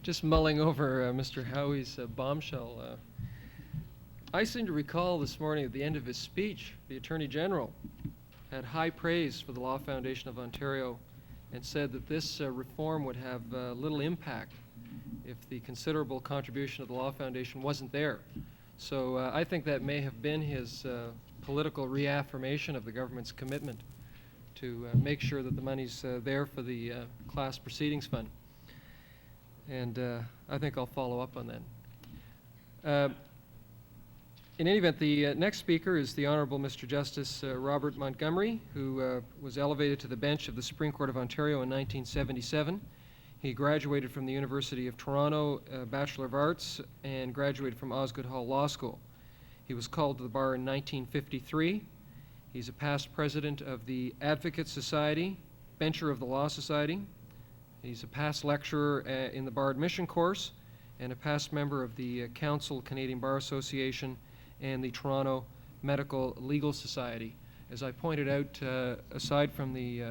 Just mulling over Mr. Howie's bombshell. I seem to recall this morning at the end of his speech, the Attorney General had high praise for the Law Foundation of Ontario and said that this reform would have little impact if the considerable contribution of the Law Foundation wasn't there. So I think that may have been his political reaffirmation of the government's commitment to make sure that the money's there for the Class Proceedings Fund. And I think I'll follow up on that. In any event, the next speaker is the Honourable Mr. Justice Robert Montgomery, who was elevated to the bench of the Supreme Court of Ontario in 1977. He graduated from the University of Toronto, Bachelor of Arts, and graduated from Osgoode Hall Law School. He was called to the bar in 1953. He's a past president of the Advocate Society, bencher of the Law Society. He's a past lecturer in the Bar Admission course and a past member of the Council Canadian Bar Association and the Toronto Medical Legal Society. As I pointed out, aside from the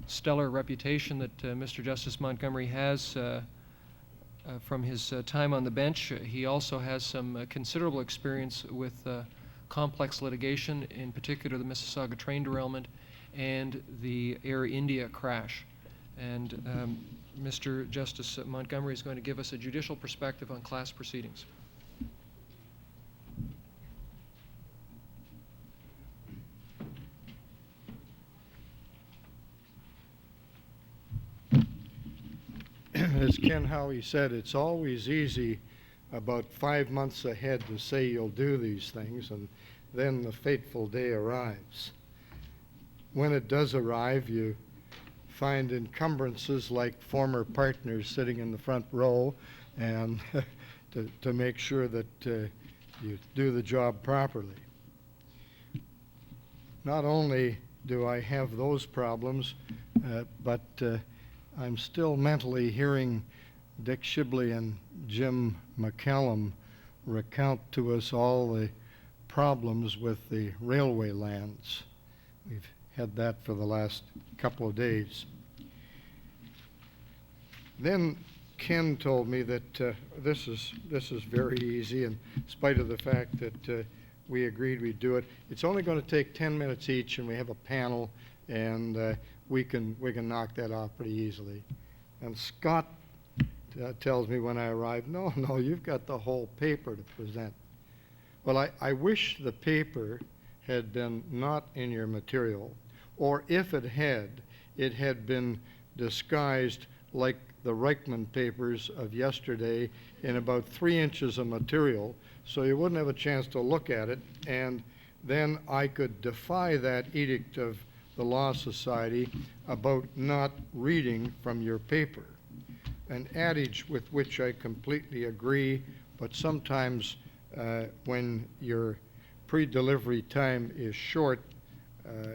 stellar reputation that Mr. Justice Montgomery has from his time on the bench, he also has some considerable experience with complex litigation, in particular the Mississauga train derailment and the Air India crash. And Mr. Justice Montgomery is going to give us a judicial perspective on class proceedings. As Ken Howie said, it's always easy about 5 months ahead to say you'll do these things, and then the fateful day arrives. When it does arrive, you find encumbrances like former partners sitting in the front row and to make sure that you do the job properly. Not only do I have those problems, but I'm still mentally hearing Dick Shibley and Jim McCallum recount to us all the problems with the railway lands. We've had that for the last couple of days. Then Ken told me that this is very easy, and in spite of the fact that we agreed we'd do it, it's only going to take 10 minutes each, and we have a panel, and we can knock that off pretty easily. And Scott tells me when I arrive, no, you've got the whole paper to present. Well, I wish the paper had been not in your material, or if it had been disguised like the Reichman papers of yesterday in about 3 inches of material, so you wouldn't have a chance to look at it, and then I could defy that edict of the Law Society about not reading from your paper. An adage with which I completely agree, but sometimes when your pre-delivery time is short,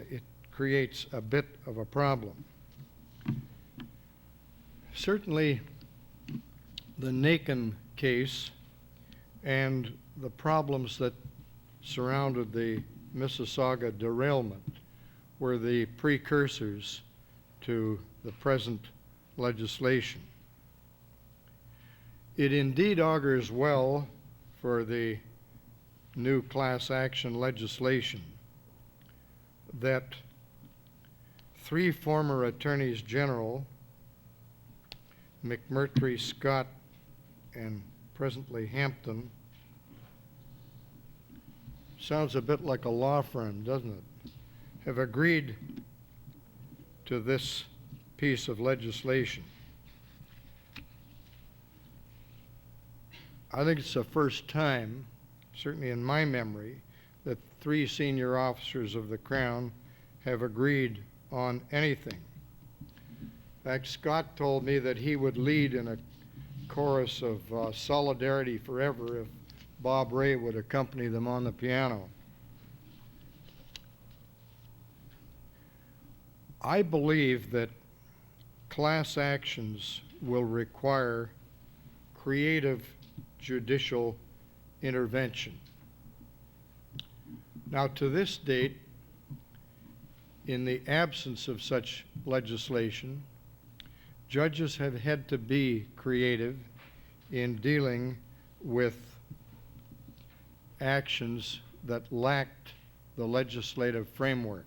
it creates a bit of a problem. Certainly, the Nakin case and the problems that surrounded the Mississauga derailment were the precursors to the present legislation. It indeed augurs well for the new class action legislation that 3 former attorneys general, McMurtry, Scott, and presently Hampton, sounds a bit like a law firm, doesn't it, have agreed to this piece of legislation. I think it's the first time, certainly in my memory, that 3 senior officers of the Crown have agreed on anything. In fact, Scott told me that he would lead in a chorus of Solidarity Forever if Bob Ray would accompany them on the piano. I believe that class actions will require creative judicial intervention. Now, to this date, in the absence of such legislation, judges have had to be creative in dealing with actions that lacked the legislative framework.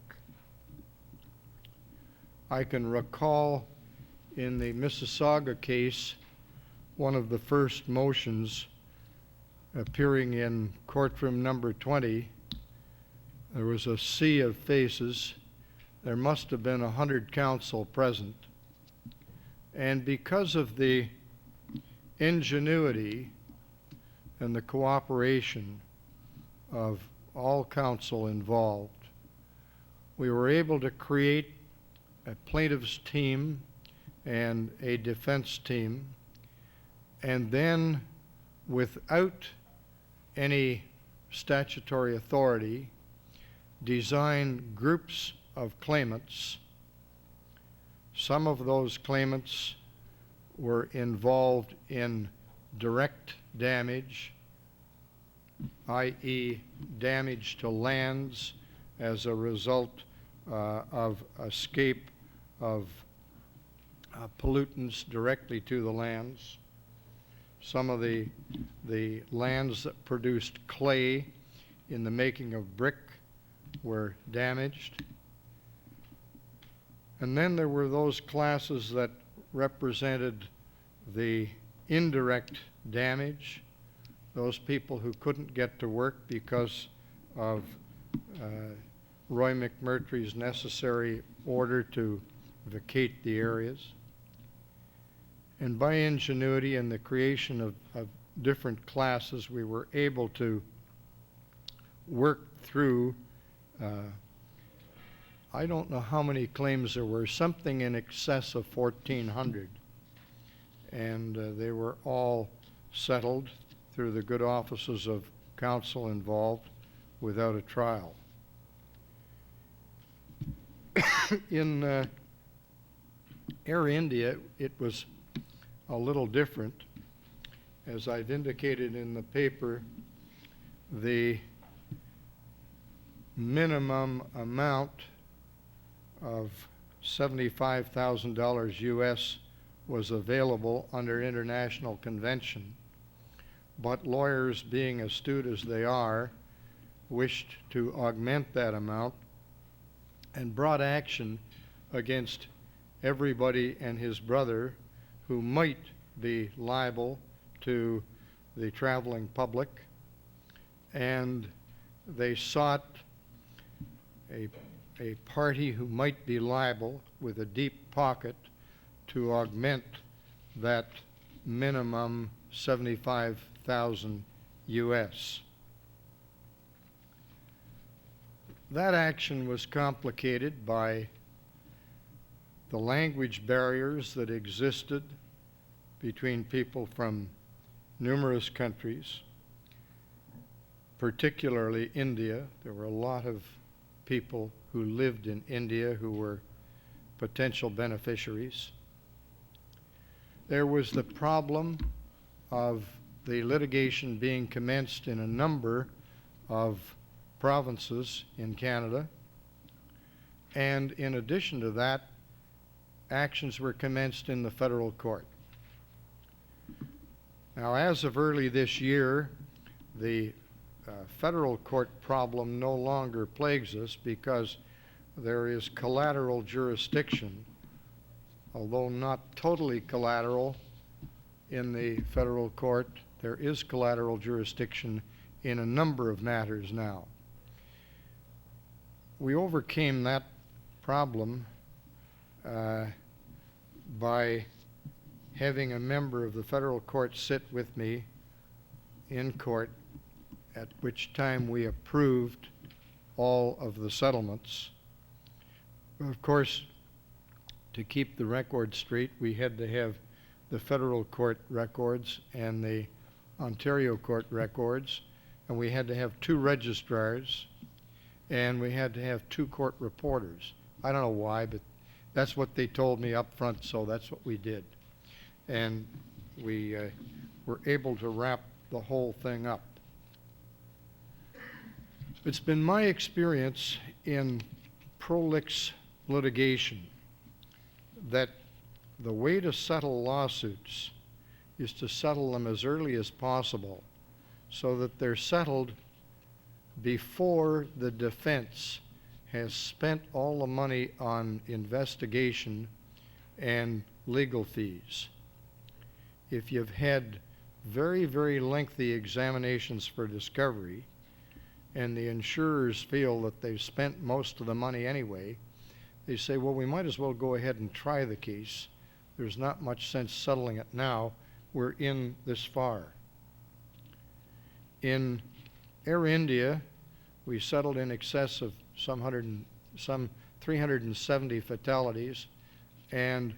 I can recall in the Mississauga case, one of the first motions appearing in courtroom number 20, there was a sea of faces. There must have been 100 counsel present. And because of the ingenuity and the cooperation of all counsel involved, we were able to create a plaintiff's team and a defense team, and then without any statutory authority, design groups of claimants. Some of those claimants were involved in direct damage, i.e. damage to lands as a result of escape of pollutants directly to the lands. Some of the lands that produced clay in the making of brick were damaged. And then there were those classes that represented the indirect damage, those people who couldn't get to work because of Roy McMurtry's necessary order to vacate the areas. And by ingenuity and the creation of different classes, we were able to work through, I don't know how many claims there were, something in excess of 1,400. And they were all settled through the good offices of counsel involved without a trial. In Air India, it was a little different. As I've indicated in the paper, the minimum amount of $75,000 US was available under international convention, but lawyers, being astute as they are, wished to augment that amount and brought action against everybody and his brother who might be liable to the traveling public, and they sought a party who might be liable with a deep pocket to augment that minimum $75,000 US. That action was complicated by the language barriers that existed between people from numerous countries, particularly India. There were a lot of people who lived in India who were potential beneficiaries. There was the problem of the litigation being commenced in a number of provinces in Canada, and in addition to that, actions were commenced in the federal court. Now, as of early this year, the federal court problem no longer plagues us because there is collateral jurisdiction, although not totally collateral in the federal court. There is collateral jurisdiction in a number of matters now. We overcame that problem by having a member of the federal court sit with me in court, at which time we approved all of the settlements. Of course, to keep the record straight, we had to have the federal court records and the Ontario court records, and we had to have 2 registrars, and we had to have 2 court reporters. I don't know why, but that's what they told me up front, so that's what we did. And we were able to wrap the whole thing up. It's been my experience in prolix litigation that the way to settle lawsuits is to settle them as early as possible so that they're settled before the defense has spent all the money on investigation and legal fees. If you've had very, very lengthy examinations for discovery and the insurers feel that they've spent most of the money anyway, they say, well, we might as well go ahead and try the case. There's not much sense settling it now. We're in this far. In Air India, we settled in excess of some 370 fatalities, and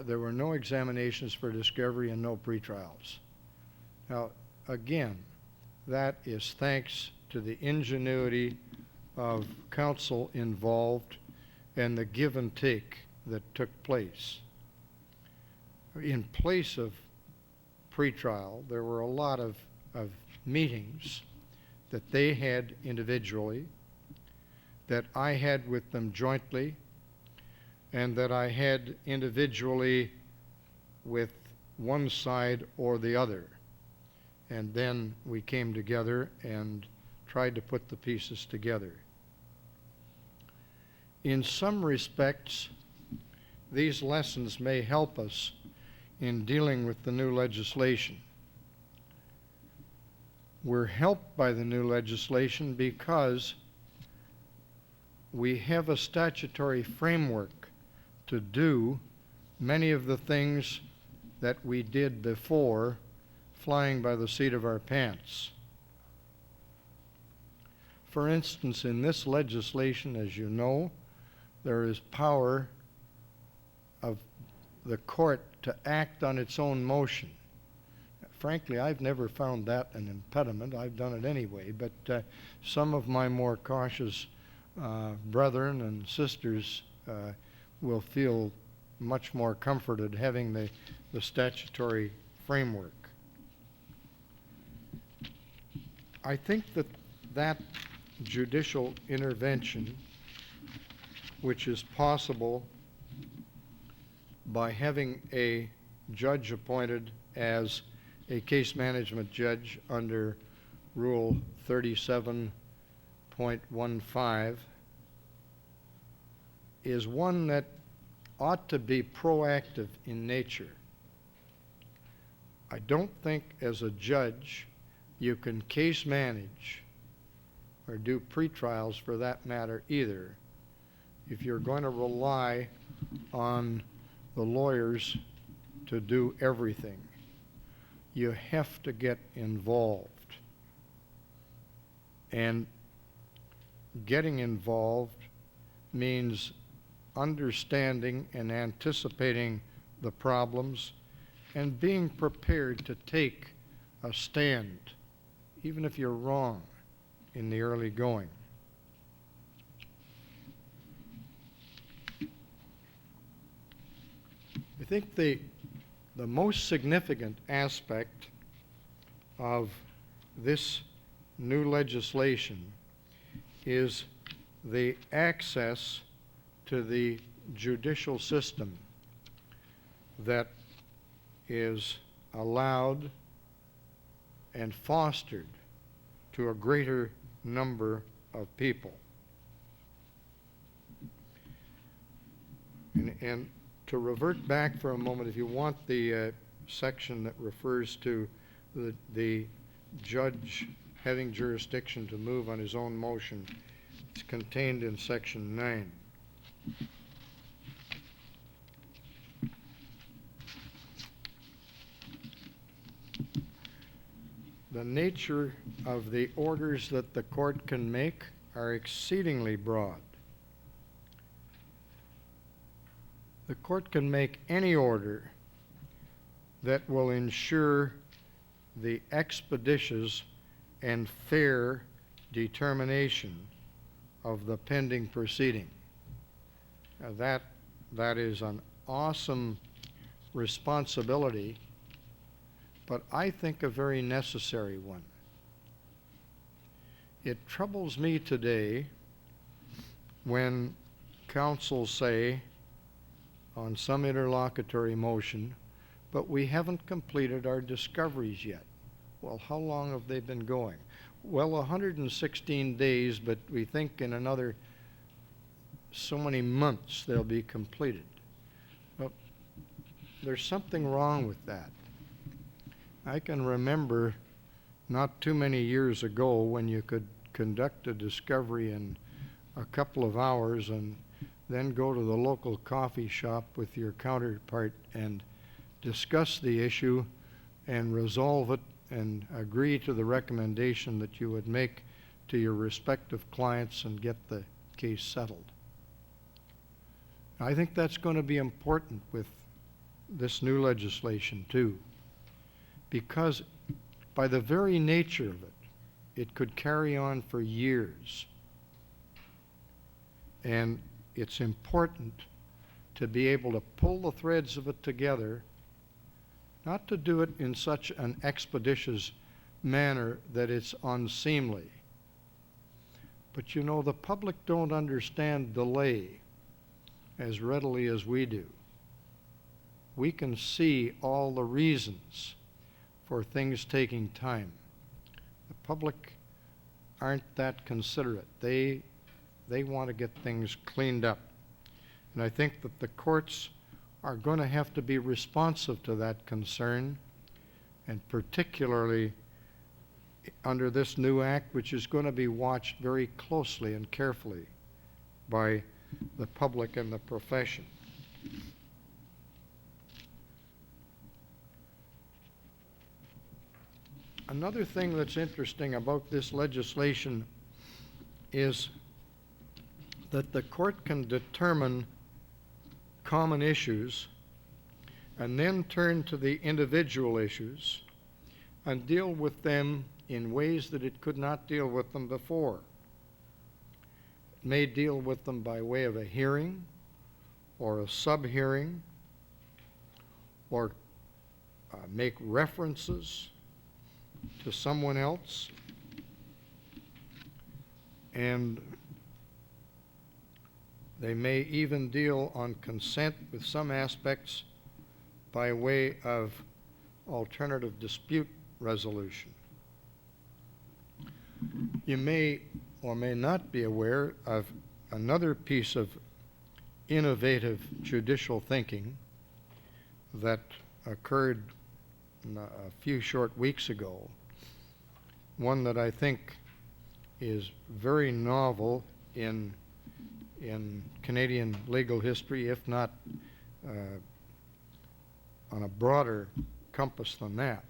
there were no examinations for discovery and no pretrials. Now, again, that is thanks to the ingenuity of counsel involved and the give and take that took place. In place of pretrial, there were a lot of meetings that they had individually, that I had with them jointly, and that I had individually with one side or the other. And then we came together and tried to put the pieces together. In some respects, these lessons may help us in dealing with the new legislation. We're helped by the new legislation because we have a statutory framework to do many of the things that we did before, flying by the seat of our pants. For instance, in this legislation, as you know, there is power of the court to act on its own motion. Frankly, I've never found that an impediment. I've done it anyway, but some of my more cautious brethren and sisters will feel much more comforted having the statutory framework. I think that judicial intervention, which is possible by having a judge appointed as a case management judge under Rule 37.15, is one that ought to be proactive in nature. I don't think as a judge you can case manage or do pretrials for that matter either if you're going to rely on the lawyers to do everything. You have to get involved. And getting involved means understanding and anticipating the problems and being prepared to take a stand, even if you're wrong in the early going. I think the most significant aspect of this new legislation is the access to the judicial system that is allowed and fostered to a greater number of people. And to revert back for a moment, if you want the section that refers to the judge having jurisdiction to move on his own motion, it's contained in Section 9. The nature of the orders that the court can make are exceedingly broad. The court can make any order that will ensure the expeditious and fair determination of the pending proceeding. Now that is an awesome responsibility, but I think a very necessary one. It troubles me today when counsel say, on some interlocutory motion, but we haven't completed our discoveries yet. Well, how long have they been going? Well, 116 days, but we think in another so many months they'll be completed. Well, there's something wrong with that. I can remember not too many years ago when you could conduct a discovery in a couple of hours and then go to the local coffee shop with your counterpart and discuss the issue and resolve it and agree to the recommendation that you would make to your respective clients and get the case settled. I think that's going to be important with this new legislation too, because by the very nature of it, it could carry on for years. And it's important to be able to pull the threads of it together, not to do it in such an expeditious manner that it's unseemly. But you know, the public don't understand delay as readily as we do. We can see all the reasons for things taking time. The public aren't that considerate. They want to get things cleaned up. And I think that the courts are going to have to be responsive to that concern, and particularly under this new act, which is going to be watched very closely and carefully by the public and the profession. Another thing that's interesting about this legislation is that the court can determine common issues and then turn to the individual issues and deal with them in ways that it could not deal with them before. It may deal with them by way of a hearing or a sub-hearing, or make references to someone else, and they may even deal on consent with some aspects by way of alternative dispute resolution. You may or may not be aware of another piece of innovative judicial thinking that occurred a few short weeks ago, one that I think is very novel in Canadian legal history, if not on a broader compass than that.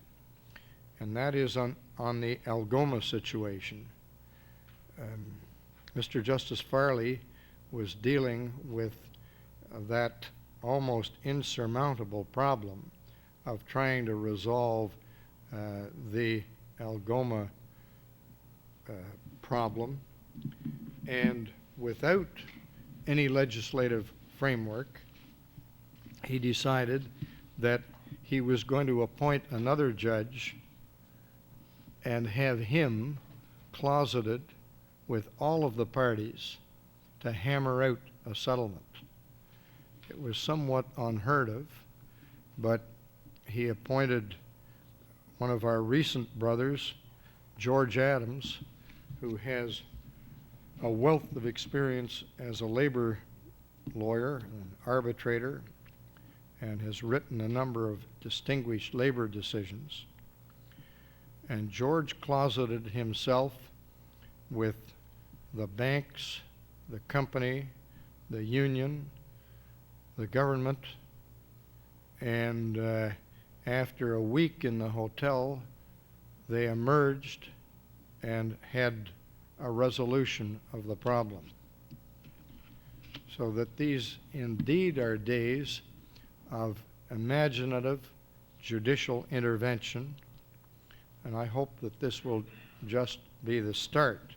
And that is on the Algoma situation. Mr. Justice Farley was dealing with that almost insurmountable problem of trying to resolve the Algoma problem, and without any legislative framework, he decided that he was going to appoint another judge and have him closeted with all of the parties to hammer out a settlement. It was somewhat unheard of, but he appointed one of our recent brothers, George Adams, who has a wealth of experience as a labor lawyer and arbitrator, and has written a number of distinguished labor decisions. And George closeted himself with the banks, the company, the union, the government, and after a week in the hotel, they emerged and had a resolution of the problem. So that these indeed are days of imaginative judicial intervention, and I hope that this will just be the start.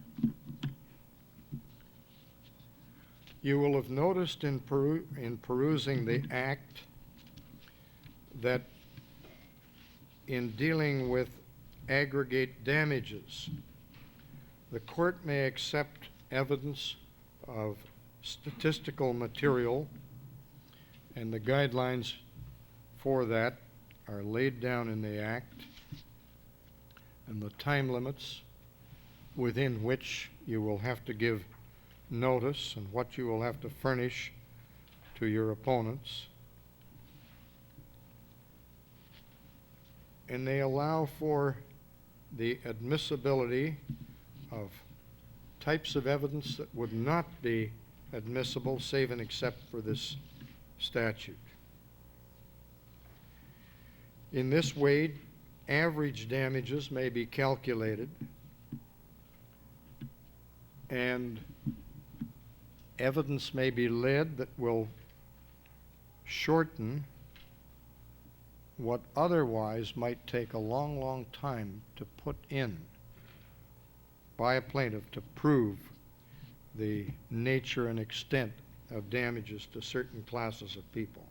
You will have noticed in perusing the Act that in dealing with aggregate damages, the court may accept evidence of statistical material And the guidelines for that are laid down in the Act, and the time limits within which you will have to give notice and what you will have to furnish to your opponents. And they allow for the admissibility of types of evidence that would not be admissible save and except for this statute. In this way, average damages may be calculated, and evidence may be led that will shorten what otherwise might take a long, long time to put in by a plaintiff to prove the nature and extent of damages to certain classes of people.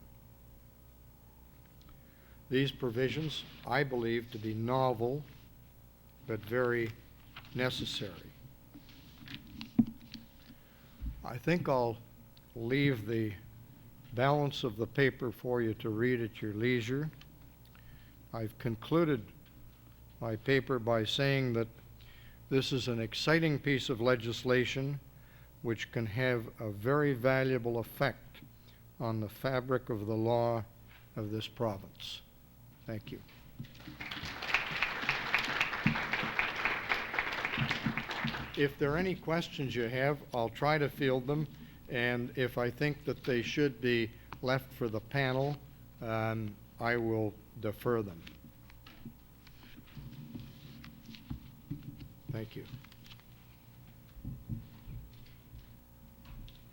These provisions, I believe, to be novel but very necessary. I think I'll leave the balance of the paper for you to read at your leisure. I've concluded my paper by saying that this is an exciting piece of legislation which can have a very valuable effect on the fabric of the law of this province. Thank you. If there are any questions you have, I'll try to field them, and if I think that they should be left for the panel, I will defer them. Thank you.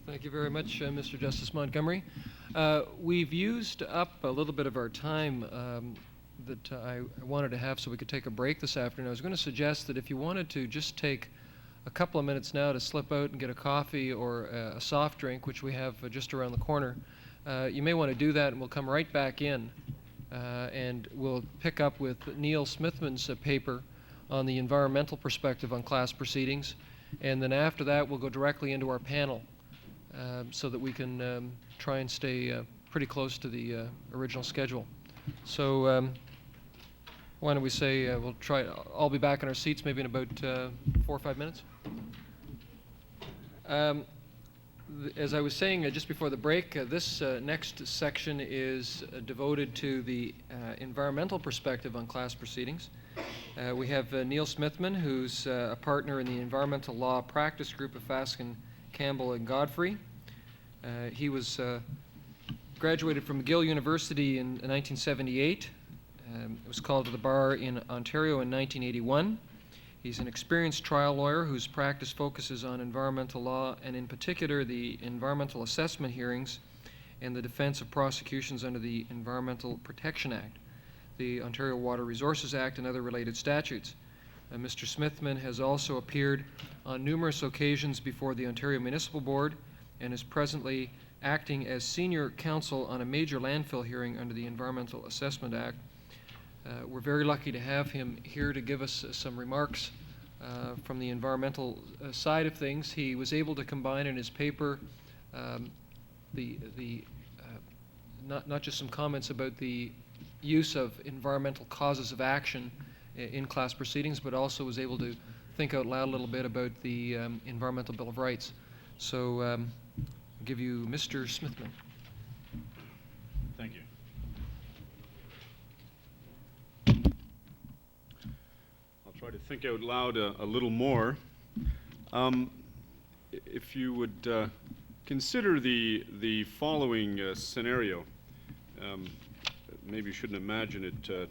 Thank you very much, Mr. Justice Montgomery. We've used up a little bit of our time that I wanted to have so we could take a break this afternoon. I was going to suggest that if you wanted to just take a couple of minutes now to slip out and get a coffee or a soft drink, which we have just around the corner, you may want to do that, and we'll come right back in and we'll pick up with Neal Smitheman's paper on the environmental perspective on class proceedings, and then after that we'll go directly into our panel so that we can try and stay pretty close to the original schedule. So why don't we say we'll try, I'll be back in our seats maybe in about 4 or 5 minutes. As I was saying just before the break, this next section is devoted to the environmental perspective on class proceedings. We have Neal Smitheman, who's a partner in the Environmental Law Practice Group of Fasken, Campbell and Godfrey. He was graduated from McGill University in 1978. Was called to the bar in Ontario in 1981. He's an experienced trial lawyer whose practice focuses on environmental law, and in particular the environmental assessment hearings and the defense of prosecutions under the Environmental Protection Act, the Ontario Water Resources Act, and other related statutes. Mr. Smitheman has also appeared on numerous occasions before the Ontario Municipal Board and is presently acting as senior counsel on a major landfill hearing under the Environmental Assessment Act. We're very lucky to have him here to give us some remarks from the environmental side of things. He was able to combine in his paper not just some comments about the use of environmental causes of action in class proceedings, but also was able to think out loud a little bit about the Environmental Bill of Rights. So I'll give you Mr. Smitheman. Thank you. I'll try to think out loud a little more. If you would consider the following scenario. Maybe you shouldn't imagine it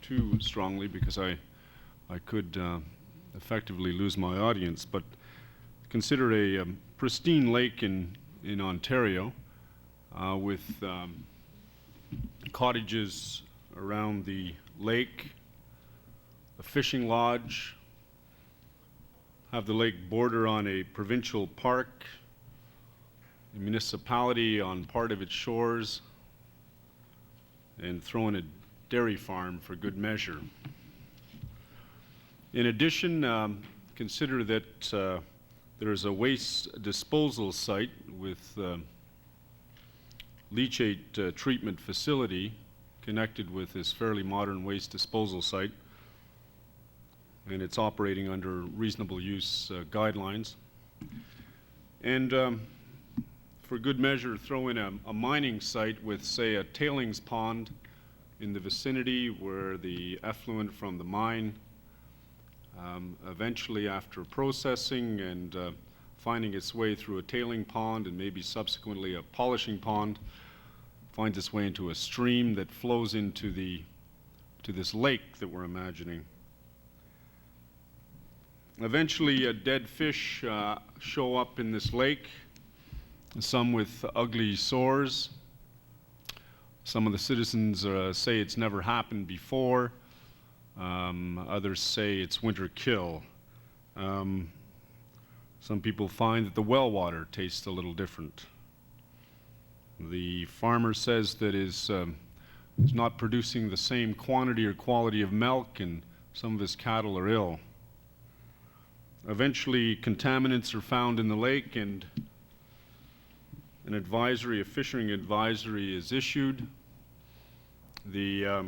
too strongly, because I could effectively lose my audience, but consider a pristine lake in Ontario with cottages around the lake, a fishing lodge, have the lake border on a provincial park, a municipality on part of its shores, and throw in a dairy farm for good measure. In addition, consider that there is a waste disposal site with leachate treatment facility connected with this fairly modern waste disposal site, and it's operating under reasonable use guidelines. And for good measure, throw in a mining site with, say, a tailings pond in the vicinity where the effluent from the mine eventually, after processing and finding its way through a tailing pond and maybe subsequently a polishing pond, finds its way into a stream that flows into this lake that we're imagining. Eventually, dead fish show up in this lake, some with ugly sores. Some of the citizens say it's never happened before. Others say it's winter kill. Some people find that the well water tastes a little different. The farmer says that is not producing the same quantity or quality of milk, and some of his cattle are ill. Eventually, contaminants are found in the lake, and an advisory, a fishing advisory, is issued. The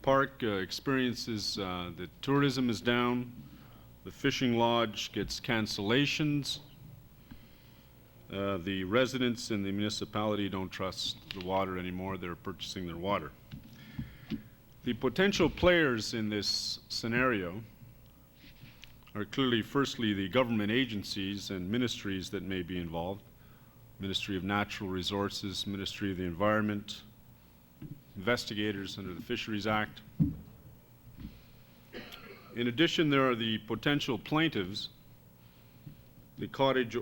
park experiences that tourism is down. The fishing lodge gets cancellations. The residents in the municipality don't trust the water anymore. They're purchasing their water. The potential players in this scenario are clearly, firstly, the government agencies and ministries that may be involved. Ministry of Natural Resources, Ministry of the Environment, investigators under the Fisheries Act. In addition, there are the potential plaintiffs, the cottage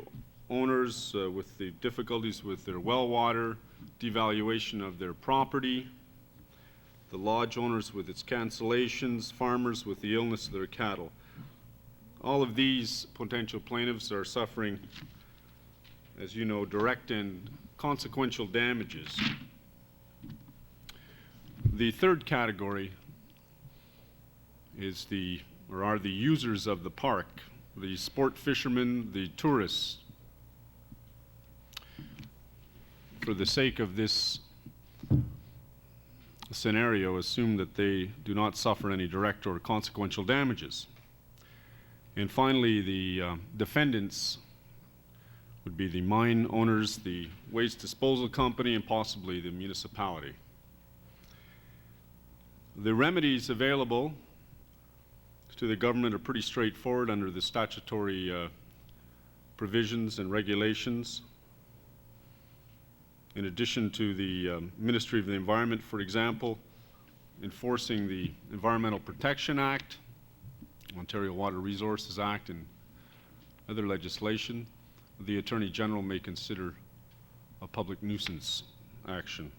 owners with the difficulties with their well water, devaluation of their property, the lodge owners with its cancellations, farmers with the illness of their cattle. All of these potential plaintiffs are suffering, as you know, direct and consequential damages. The third category is are the users of the park, the sport fishermen, the tourists. For the sake of this scenario, assume that they do not suffer any direct or consequential damages. And finally, the defendants would be the mine owners, the waste disposal company, and possibly the municipality. The remedies available to the government are pretty straightforward under the statutory provisions and regulations. In addition to the Ministry of the Environment, for example, enforcing the Environmental Protection Act, Ontario Water Resources Act, and other legislation, the Attorney General may consider a public nuisance action.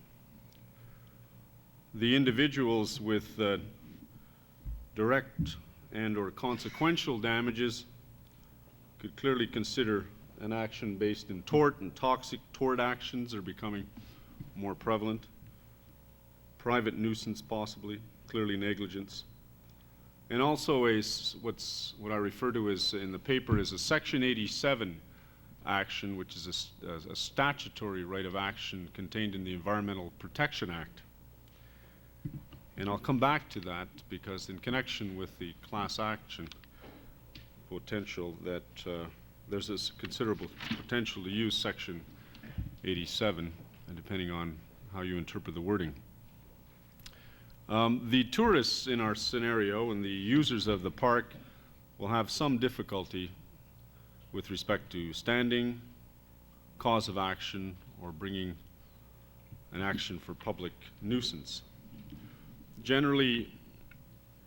The individuals with direct and or consequential damages could clearly consider an action based in tort, and toxic tort actions are becoming more prevalent. Private nuisance possibly, clearly negligence. And also what I refer to as in the paper as a Section 87 action, which is a statutory right of action contained in the Environmental Protection Act. And I'll come back to that because in connection with the class action potential that there's this considerable potential to use Section 87, and depending on how you interpret the wording. The tourists in our scenario and the users of the park will have some difficulty with respect to standing, cause of action, or bringing an action for public nuisance. Generally,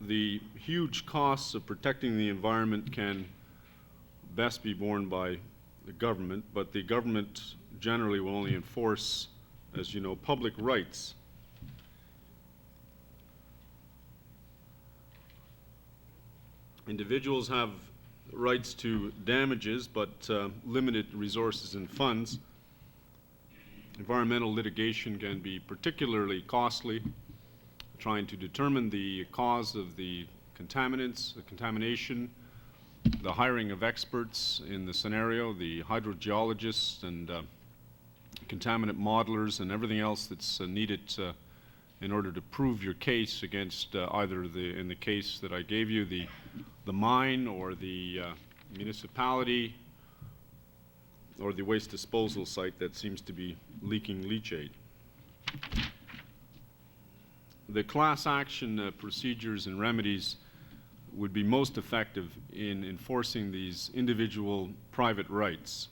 the huge costs of protecting the environment can best be borne by the government, but the government generally will only enforce, as you know, public rights. Individuals have rights to damages, but limited resources and funds. Environmental litigation can be particularly costly, trying to determine the cause of the contaminants, the contamination, the hiring of experts in the scenario, the hydrogeologists and contaminant modelers and everything else that's needed in order to prove your case against either in the case that I gave you, the mine or the municipality or the waste disposal site that seems to be leaking leachate. The class action procedures and remedies would be most effective in enforcing these individual private rights,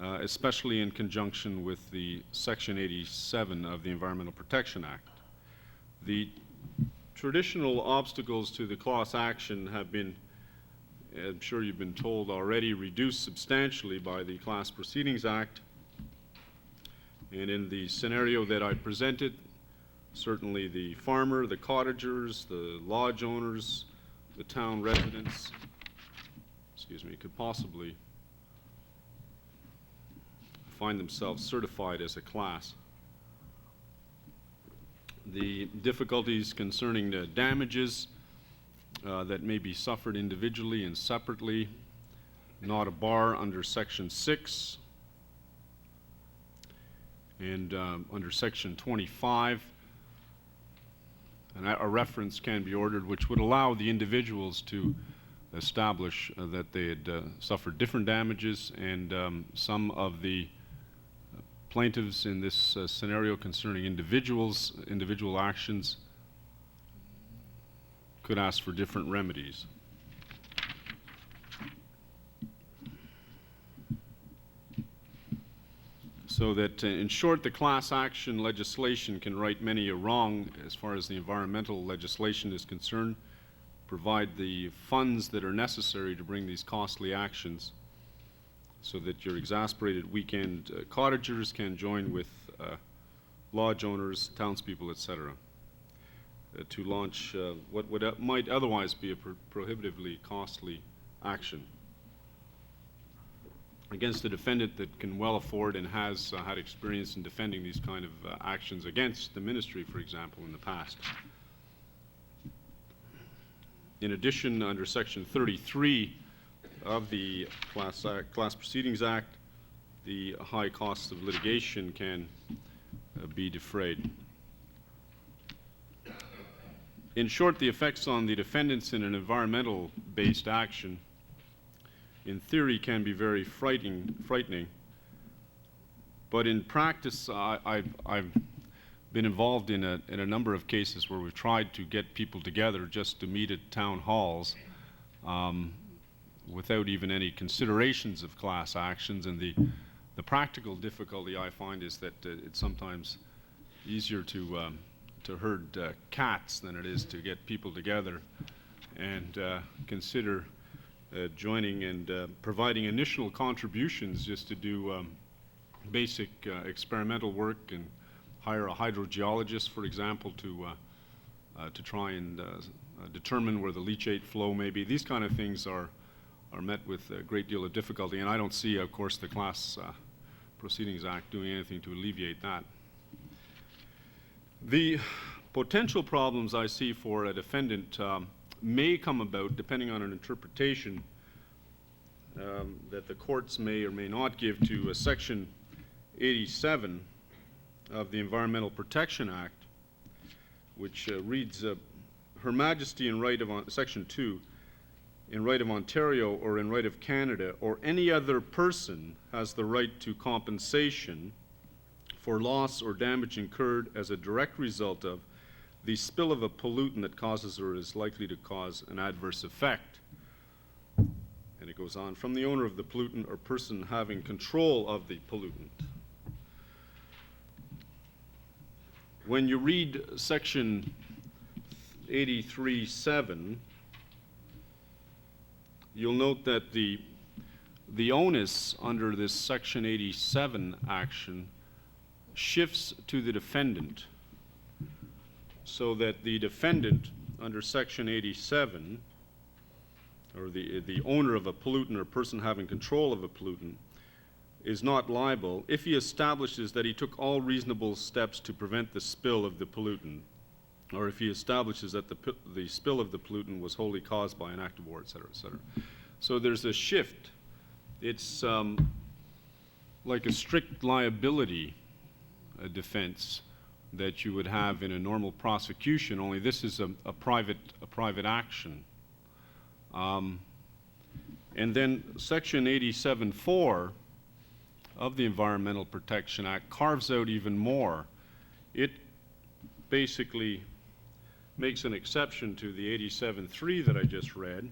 especially in conjunction with the Section 87 of the Environmental Protection Act. The traditional obstacles to the class action have been, I'm sure you've been told already, reduced substantially by the Class Proceedings Act. And in the scenario that I presented, certainly the farmer, the cottagers, the lodge owners, the town residents, could possibly find themselves certified as a class. The difficulties concerning the damages that may be suffered individually and separately, not a bar under Section 6, and under Section 25, a reference can be ordered which would allow the individuals to establish that they had suffered different damages, and some of the plaintiffs in this scenario concerning individual actions could ask for different remedies. So that, in short, the class action legislation can right many a wrong as far as the environmental legislation is concerned, provide the funds that are necessary to bring these costly actions, so that your exasperated weekend cottagers can join with lodge owners, townspeople, etc., to launch what might otherwise be a prohibitively costly action against a defendant that can well afford and has had experience in defending these kind of actions against the ministry, for example, in the past. In addition, under Section 33 of the Class Proceedings Act, the high costs of litigation can be defrayed. In short, the effects on the defendants in an environmental-based action, in theory, can be very frightening. But in practice, I've been involved in a number of cases where we've tried to get people together just to meet at town halls without even any considerations of class actions. And the practical difficulty I find is that it's sometimes easier to herd cats than it is to get people together and consider joining and providing initial contributions just to do basic experimental work, and hire a hydrogeologist, for example, to try and determine where the leachate flow may be. These kind of things are met with a great deal of difficulty, and I don't see, of course, the Class Proceedings Act doing anything to alleviate that. The potential problems I see for a defendant may come about depending on an interpretation that the courts may or may not give to Section 87 of the Environmental Protection Act, which reads, Her Majesty in right of Section 2, in right of Ontario or in right of Canada or any other person has the right to compensation for loss or damage incurred as a direct result of the spill of a pollutant that causes or is likely to cause an adverse effect. And it goes on, from the owner of the pollutant or person having control of the pollutant. When you read Section 83(7), you'll note that the onus under this Section 87 action shifts to the defendant, so that the defendant under Section 87, or the owner of a pollutant or person having control of a pollutant, is not liable if he establishes that he took all reasonable steps to prevent the spill of the pollutant, or if he establishes that the spill of the pollutant was wholly caused by an act of war, et cetera, et cetera. So there's a shift. It's like a strict liability defense that you would have in a normal prosecution, only this is a private action. And then Section 87(4) of the Environmental Protection Act carves out even more. It basically makes an exception to the 87(3) that I just read,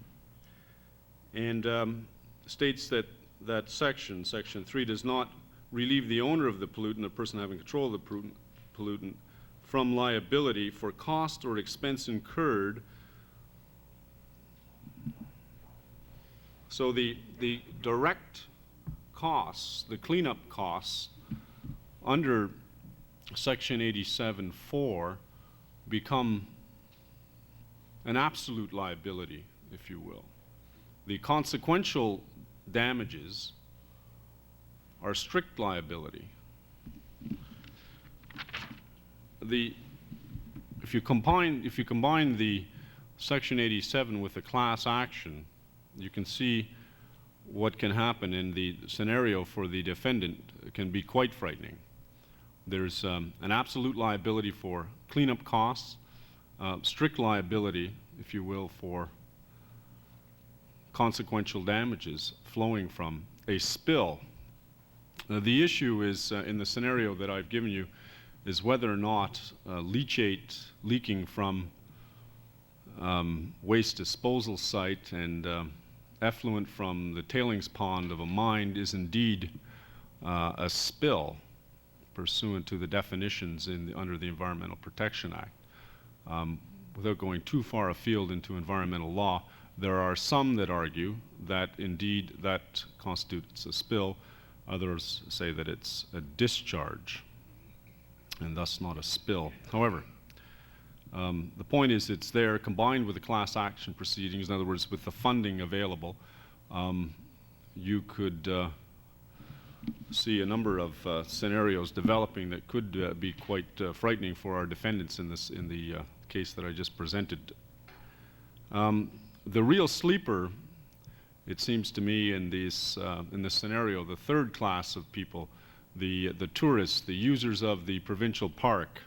and states that Section 3 does not relieve the owner of the pollutant, the person having control of the pollutant, from liability for cost or expense incurred. So the direct costs, the cleanup costs under Section 87(4) become an absolute liability, if you will. The consequential damages are strict liability. If you combine the Section 87 with the class action, you can see what can happen in the scenario for the defendant. It can be quite frightening. There's an absolute liability for cleanup costs, strict liability, if you will, for consequential damages flowing from a spill. The issue is, in the scenario that I've given you, is whether or not leachate leaking from waste disposal site and effluent from the tailings pond of a mine is indeed a spill pursuant to the definitions under the Environmental Protection Act. Without going too far afield into environmental law, there are some that argue that indeed that constitutes a spill. Others say that it's a discharge and thus not a spill. However, the point is it's there combined with the class action proceedings. In other words, with the funding available, you could see a number of scenarios developing that could be quite frightening for our defendants in the case that I just presented. The real sleeper, it seems to me, in this scenario, the third class of people, the tourists, the users of the provincial park,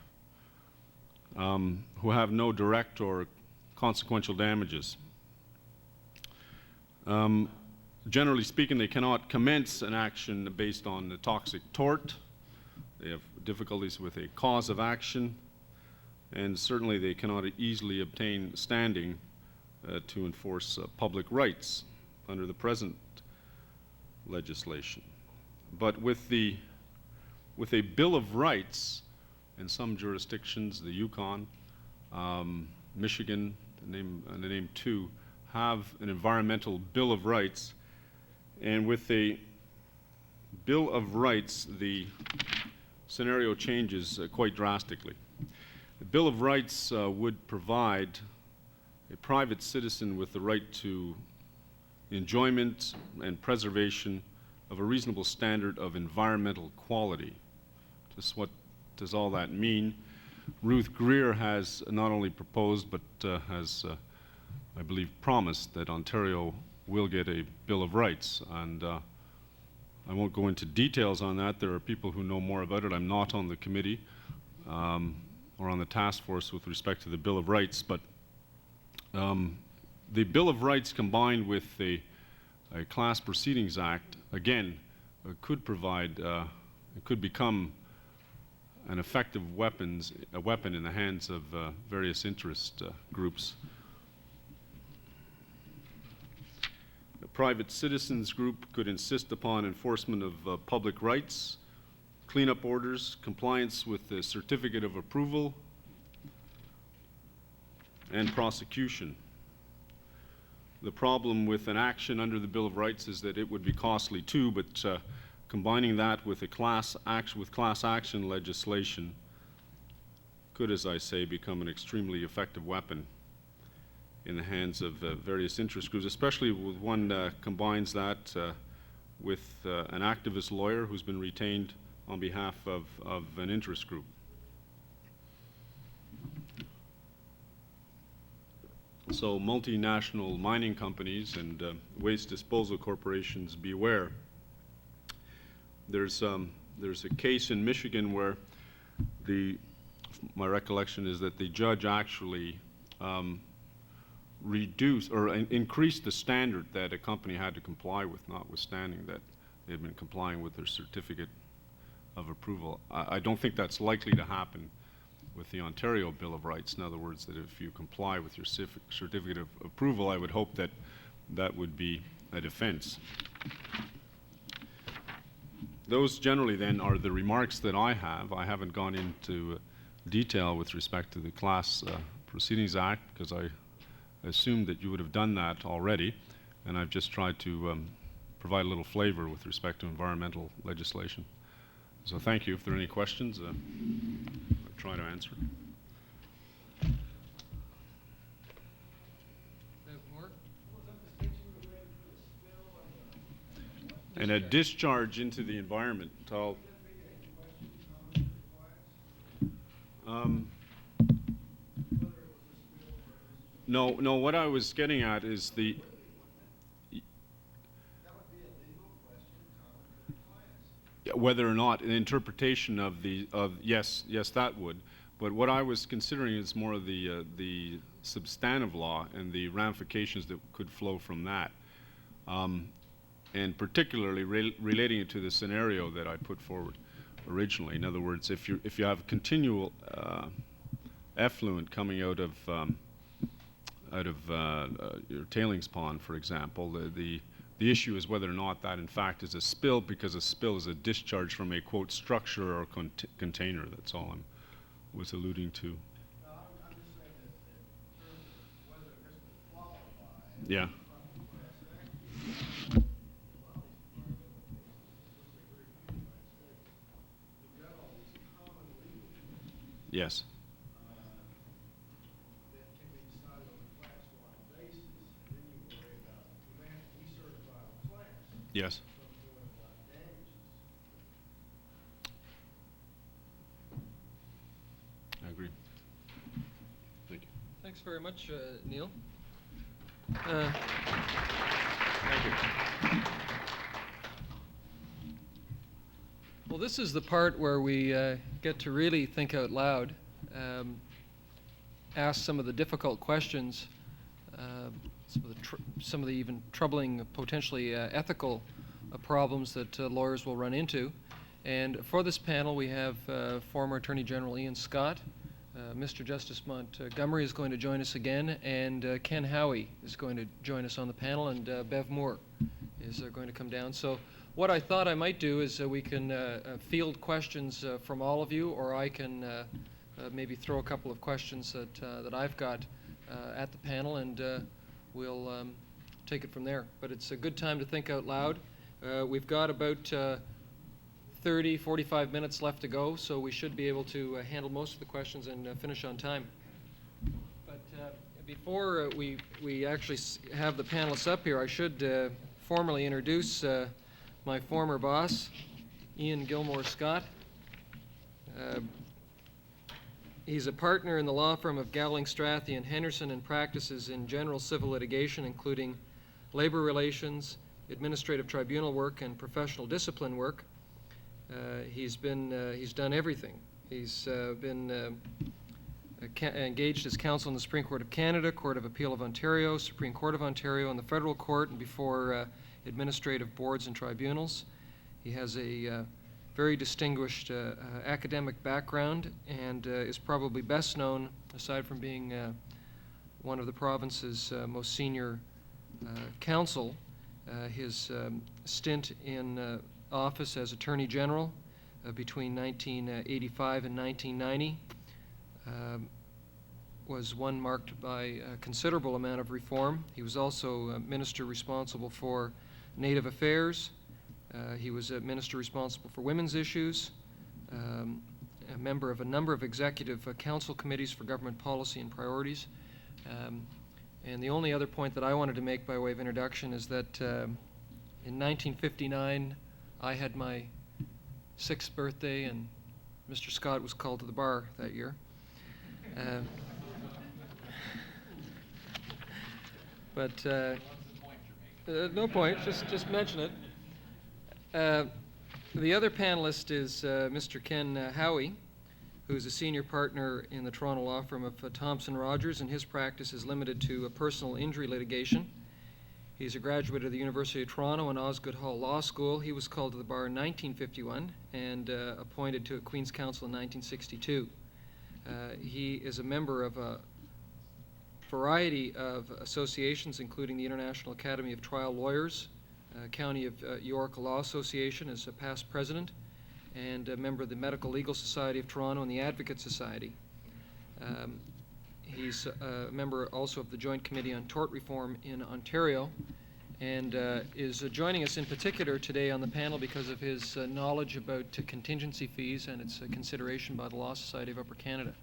who have no direct or consequential damages. Generally speaking, they cannot commence an action based on the toxic tort. They have difficulties with a cause of action, and certainly they cannot easily obtain standing to enforce public rights under the present legislation. But with a Bill of Rights, in some jurisdictions, the Yukon, Michigan, to name two, have an environmental Bill of Rights, and with a Bill of Rights, the scenario changes quite drastically. The Bill of Rights would provide a private citizen with the right to enjoyment and preservation of a reasonable standard of environmental quality. Just what does all that mean? Ruth Greer has not only proposed but has, I believe, promised that Ontario will get a Bill of Rights, and I won't go into details on that. There are people who know more about it. I'm not on the committee or on the task force with respect to the Bill of Rights, but the Bill of Rights combined with a Class Proceedings Act, again, could provide, it could become an effective weapon in the hands of various interest groups. A private citizens group could insist upon enforcement of public rights, cleanup orders, compliance with the certificate of approval, and prosecution. The problem with an action under the Bill of Rights is that it would be costly too, but combining that with a class action legislation could, as I say, become an extremely effective weapon in the hands of various interest groups, especially with one that combines that with an activist lawyer who's been retained on behalf of an interest group. So multinational mining companies and waste disposal corporations, beware. there's a case in Michigan where my recollection is that the judge actually reduced or increased the standard that a company had to comply with, notwithstanding that they had been complying with their certificate of approval. I don't think that's likely to happen with the Ontario Bill of Rights. In other words, that if you comply with your certificate of approval, I would hope that that would be a defense. Those generally then are the remarks that I have. I haven't gone into detail with respect to the Class Proceedings Act because I assumed that you would have done that already, and I've just tried to provide a little flavor with respect to environmental legislation. So thank you. If there are any questions, I'll try to answer. And a discharge into the environment. No, what I was getting at is whether or not an interpretation of yes, that would. But what I was considering is more of the substantive law and the ramifications that could flow from that. And particularly relating it to the scenario that I put forward originally. In other words, if you have continual effluent coming out of your tailings pond, for example, the issue is whether or not that in fact is a spill, because a spill is a discharge from a, quote, structure or container. That's all I was alluding to. No, I'm just saying that in terms of whether this would qualify. Yeah. Yes. That can be decided on a Class 1 basis, and then you worry about decertify the class. Yes. I agree. Thank you. Thanks very much, Neal. Thank you. Well, this is the part where we get to really think out loud, ask some of the difficult questions, some of the even troubling, potentially ethical problems that lawyers will run into. And for this panel, we have former Attorney General Ian Scott. Mr. Justice Montgomery is going to join us again, and Ken Howie is going to join us on the panel, and Bev Moore is going to come down. So what I thought I might do is we can field questions from all of you, or I can maybe throw a couple of questions that I've got at the panel, and we'll take it from there. But it's a good time to think out loud. We've got about 30, 45 minutes left to go, so we should be able to handle most of the questions and finish on time. But before we actually have the panelists up here, I should formally introduce my former boss, Ian Gilmore Scott. He's a partner in the law firm of Gowling, Strathy and Henderson, and practices in general civil litigation, including labor relations, administrative tribunal work, and professional discipline work. He's done everything. He's been engaged as counsel in the Supreme Court of Canada, Court of Appeal of Ontario, Supreme Court of Ontario, and the Federal Court, and before administrative boards and tribunals. He has a very distinguished academic background and is probably best known, aside from being one of the province's most senior counsel, his stint in office as Attorney General between 1985 and 1990 was one marked by a considerable amount of reform. He was also a minister responsible for Native Affairs. He was a minister responsible for women's issues, a member of a number of executive council committees for government policy and priorities. And the only other point that I wanted to make by way of introduction is that in 1959, I had my 6th birthday, and Mr. Scott was called to the bar that year. But no point, just mention it. The other panelist is Mr. Ken Howie, who is a senior partner in the Toronto law firm of Thompson Rogers, and his practice is limited to personal injury litigation. He's a graduate of the University of Toronto and Osgoode Hall Law School. He was called to the bar in 1951 and appointed to Queen's Counsel in 1962. He is a member of a variety of associations, including the International Academy of Trial Lawyers, County of York Law Association as a past president, and a member of the Medical Legal Society of Toronto and the Advocate Society. He's a member also of the Joint Committee on Tort Reform in Ontario, and is joining us in particular today on the panel because of his knowledge about contingency fees and its consideration by the Law Society of Upper Canada.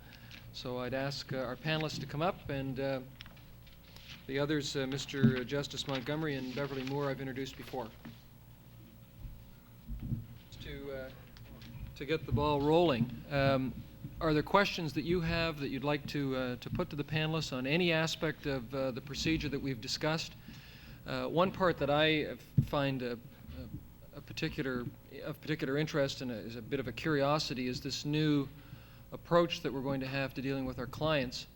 So I'd ask our panelists to come up, and the others, Mr. Justice Montgomery and Beverly Moore, I've introduced before. To get the ball rolling, are there questions that you have that you'd like to put to the panelists on any aspect of the procedure that we've discussed? One part that I find of particular interest and is a bit of a curiosity is this new approach that we're going to have to dealing with our clients,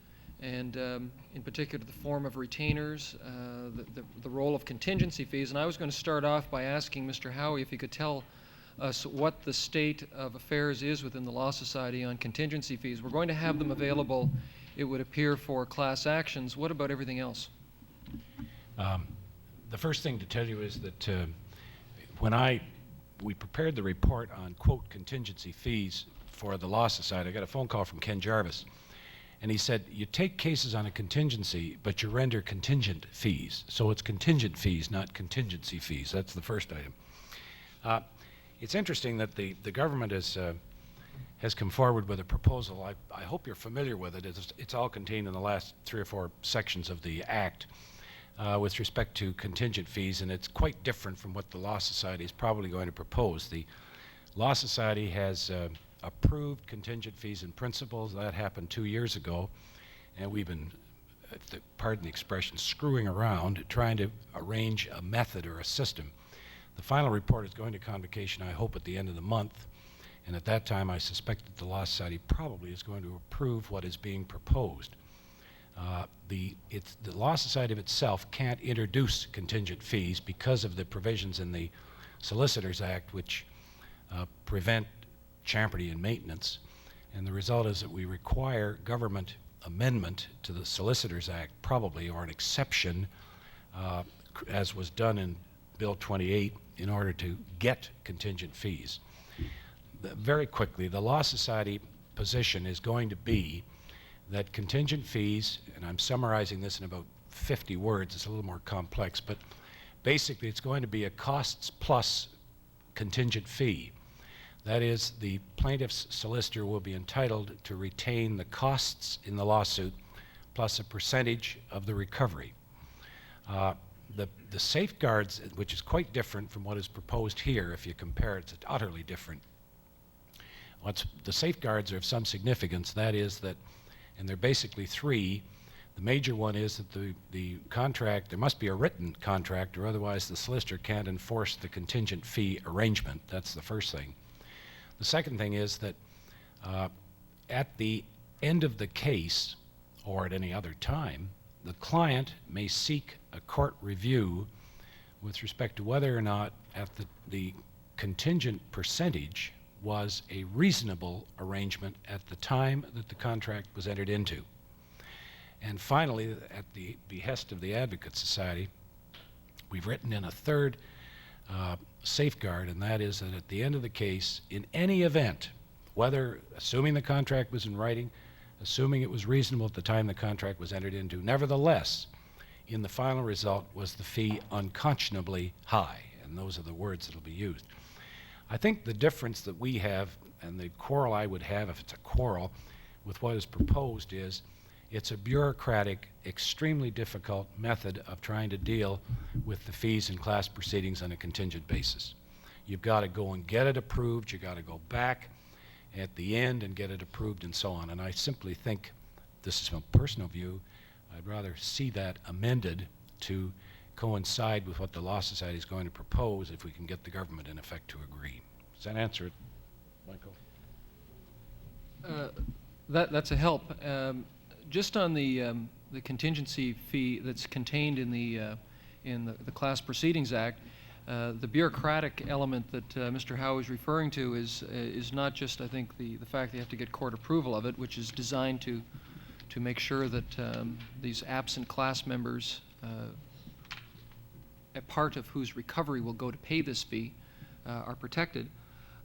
and in particular the form of retainers, the role of contingency fees. And I was going to start off by asking Mr. Howie if he could tell us what the state of affairs is within the Law Society on contingency fees. We're going to have them available, it would appear, for class actions. What about everything else? The first thing to tell you is that when we prepared the report on, quote, contingency fees for the Law Society, I got a phone call from Ken Jarvis, and he said, you take cases on a contingency, but you render contingent fees. So it's contingent fees, not contingency fees. That's the first item. It's interesting that the government has come forward with a proposal. I hope you're familiar with it. It's all contained in the last 3 or 4 sections of the Act with respect to contingent fees, and it's quite different from what the Law Society is probably going to propose. The Law Society has approved contingent fees in principle. That happened 2 years ago, and we've been, pardon the expression, screwing around trying to arrange a method or a system. The final report is going to convocation, I hope, at the end of the month, and at that time I suspect that the Law Society probably is going to approve what is being proposed. The Law Society of itself can't introduce contingent fees because of the provisions in the Solicitors Act which prevent champerty and maintenance, and the result is that we require government amendment to the Solicitors Act, probably, or an exception, as was done in Bill 28, in order to get contingent fees. Very quickly, the Law Society position is going to be that contingent fees, and I'm summarizing this in about 50 words, it's a little more complex, but basically it's going to be a costs plus contingent fee. That is, the plaintiff's solicitor will be entitled to retain the costs in the lawsuit plus a percentage of the recovery. The safeguards, which is quite different from what is proposed here, if you compare it, it's utterly different. The safeguards are of some significance. That is that, and they're basically 3. The major one is that the contract, there must be a written contract, or otherwise the solicitor can't enforce the contingent fee arrangement. That's the first thing. The second thing is that at the end of the case, or at any other time, the client may seek a court review with respect to whether or not at the contingent percentage was a reasonable arrangement at the time that the contract was entered into. And finally, at the behest of the Advocate Society, we've written in a third safeguard, and that is that at the end of the case, in any event, whether, assuming the contract was in writing, assuming it was reasonable at the time the contract was entered into, nevertheless, in the final result was the fee unconscionably high, and those are the words that will be used. I think the difference that we have, and the quarrel I would have if it's a quarrel with what is proposed, is it's a bureaucratic, extremely difficult method of trying to deal with the fees in class proceedings on a contingent basis. You've got to go and get it approved, you've got to go back at the end and get it approved and so on. And I simply think, this is a personal view, I'd rather see that amended to coincide with what the Law Society is going to propose if we can get the government in effect to agree. Does that answer it, Michael? That's a help. Just on the contingency fee that's contained in the Class Proceedings Act, the bureaucratic element that Mr. Howie is referring to is not just, I think, the fact that you have to get court approval of it, which is designed to make sure that these absent class members, a part of whose recovery will go to pay this fee, are protected.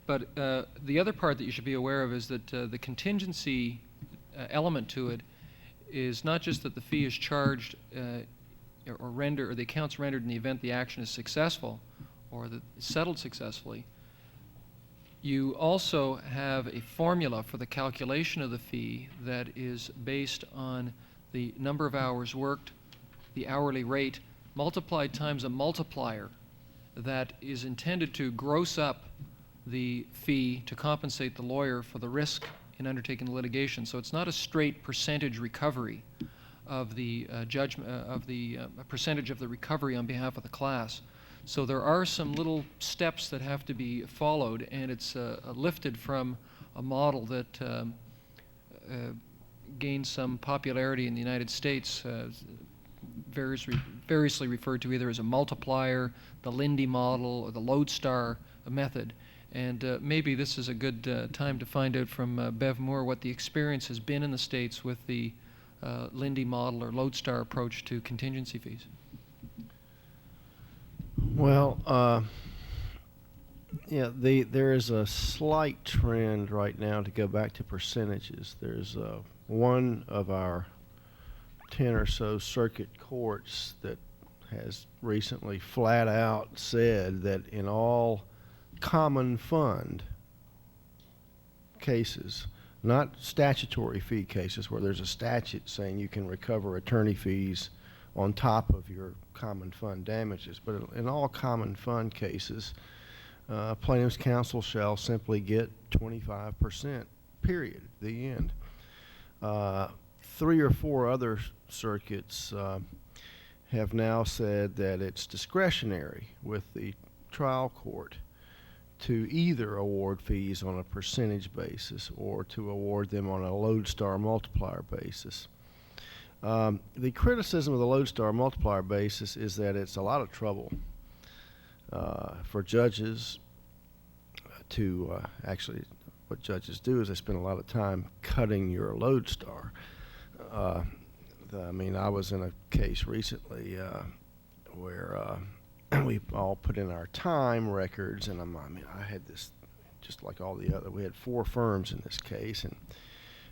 But the other part that you should be aware of is that the contingency element to it is not just that the fee is charged or the accounts rendered in the event the action is successful or that it's settled successfully. You also have a formula for the calculation of the fee that is based on the number of hours worked, the hourly rate, multiplied times a multiplier that is intended to gross up the fee to compensate the lawyer for the risk in undertaking the litigation. So it's not a straight percentage recovery of the judgment of the percentage of the recovery on behalf of the class. So there are some little steps that have to be followed, and it's lifted from a model that gained some popularity in the United States, variously referred to either as a multiplier, the Lindy model, or the Lodestar method. And maybe this is a good time to find out from Bev Moore what the experience has been in the States with the Lindy model or Lodestar approach to contingency fees. Well, yeah, there is a slight trend right now to go back to percentages. There's one of our 10 or so circuit courts that has recently flat out said that in all common fund cases, not statutory fee cases where there's a statute saying you can recover attorney fees on top of your common fund damages, but in all common fund cases, plaintiff's counsel shall simply get 25%, period, the end. 3 or 4 other circuits have now said that it's discretionary with the trial court to either award fees on a percentage basis or to award them on a Lodestar multiplier basis. The criticism of the Lodestar multiplier basis is that it's a lot of trouble for judges to actually, what judges do is they spend a lot of time cutting your Lodestar. I mean, I was in a case recently where we all put in our time records, and I had this, just like all the other, we had 4 firms in this case, and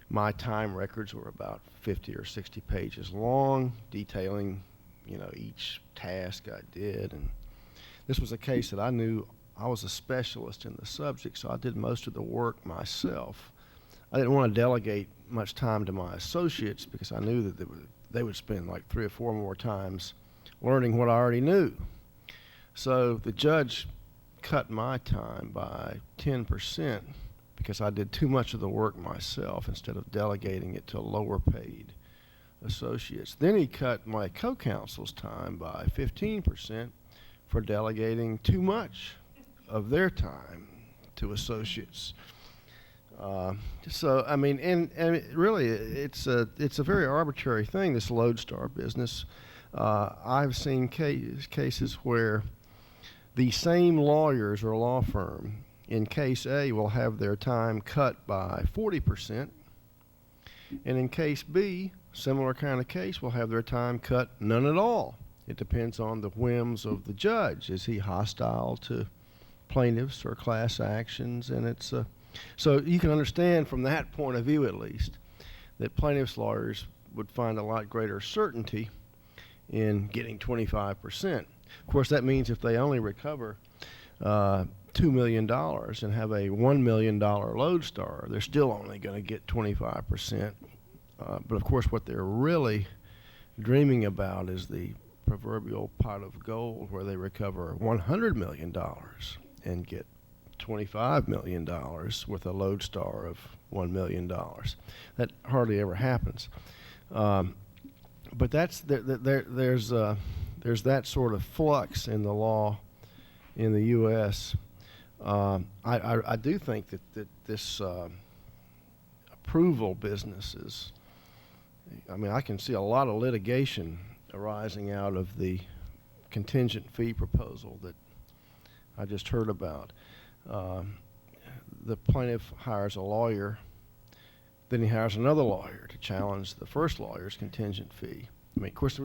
my time records were about 50 or 60 pages long, detailing, each task I did. And this was a case that I knew I was a specialist in the subject, so I did most of the work myself. I didn't want to delegate much time to my associates because I knew that they would spend like 3 or 4 more times learning what I already knew. So the judge cut my time by 10% because I did too much of the work myself instead of delegating it to lower paid associates. Then he cut my co-counsel's time by 15% for delegating too much of their time to associates. So I mean, and really, it's a very arbitrary thing, this Lodestar business. I've seen cases where the same lawyers or law firm in case A will have their time cut by 40%, and in case B, similar kind of case, will have their time cut none at all. It depends on the whims of the judge. Is he hostile to plaintiffs or class actions? And it's so you can understand from that point of view, at least, that plaintiffs' lawyers would find a lot greater certainty in getting 25%. Of course, that means if they only recover $2 million and have a $1 million Lodestar, they're still only going to get 25%. But of course, what they're really dreaming about is the proverbial pot of gold where they recover $100 million and get $25 million with a Lodestar of $1 million. That hardly ever happens. But there's that sort of flux in the law in the U.S. I do think that this approval business is, I mean, I can see a lot of litigation arising out of the contingent fee proposal that I just heard about. The plaintiff hires a lawyer, then he hires another lawyer to challenge the first lawyer's contingent fee. I mean, of course,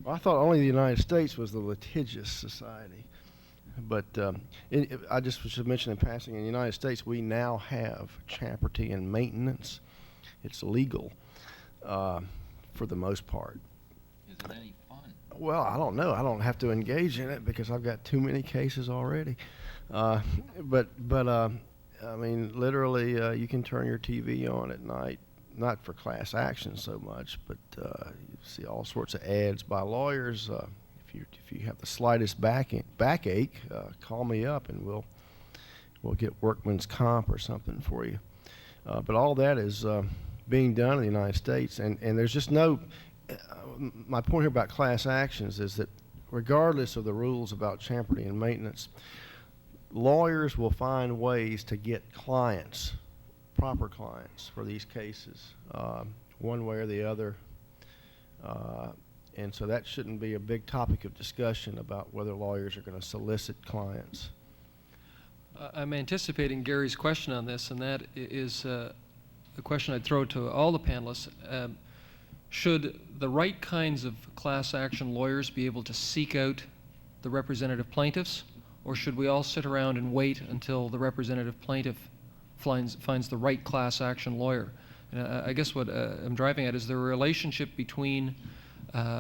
I thought only the United States was the litigious society. But I just should mention in passing, in the United States, we now have champerty and maintenance. It's legal for the most part. Is it any fun? Well, I don't know. I don't have to engage in it because I've got too many cases already. But I mean, literally, you can turn your TV on at night, not for class action so much, but you see all sorts of ads by lawyers. If you have the slightest backache, call me up and we'll get workman's comp or something for you. But all that is being done in the United States, and there's just no. My point here about class actions is that regardless of the rules about champerty and maintenance, lawyers will find ways to get clients, proper clients for these cases, one way or the other. And so that shouldn't be a big topic of discussion about whether lawyers are going to solicit clients. I'm anticipating Gary's question on this, and that is a question I'd throw to all the panelists. Should the right kinds of class action lawyers be able to seek out the representative plaintiffs, or should we all sit around and wait until the representative plaintiff finds the right class action lawyer? And I guess what I'm driving at is there a relationship between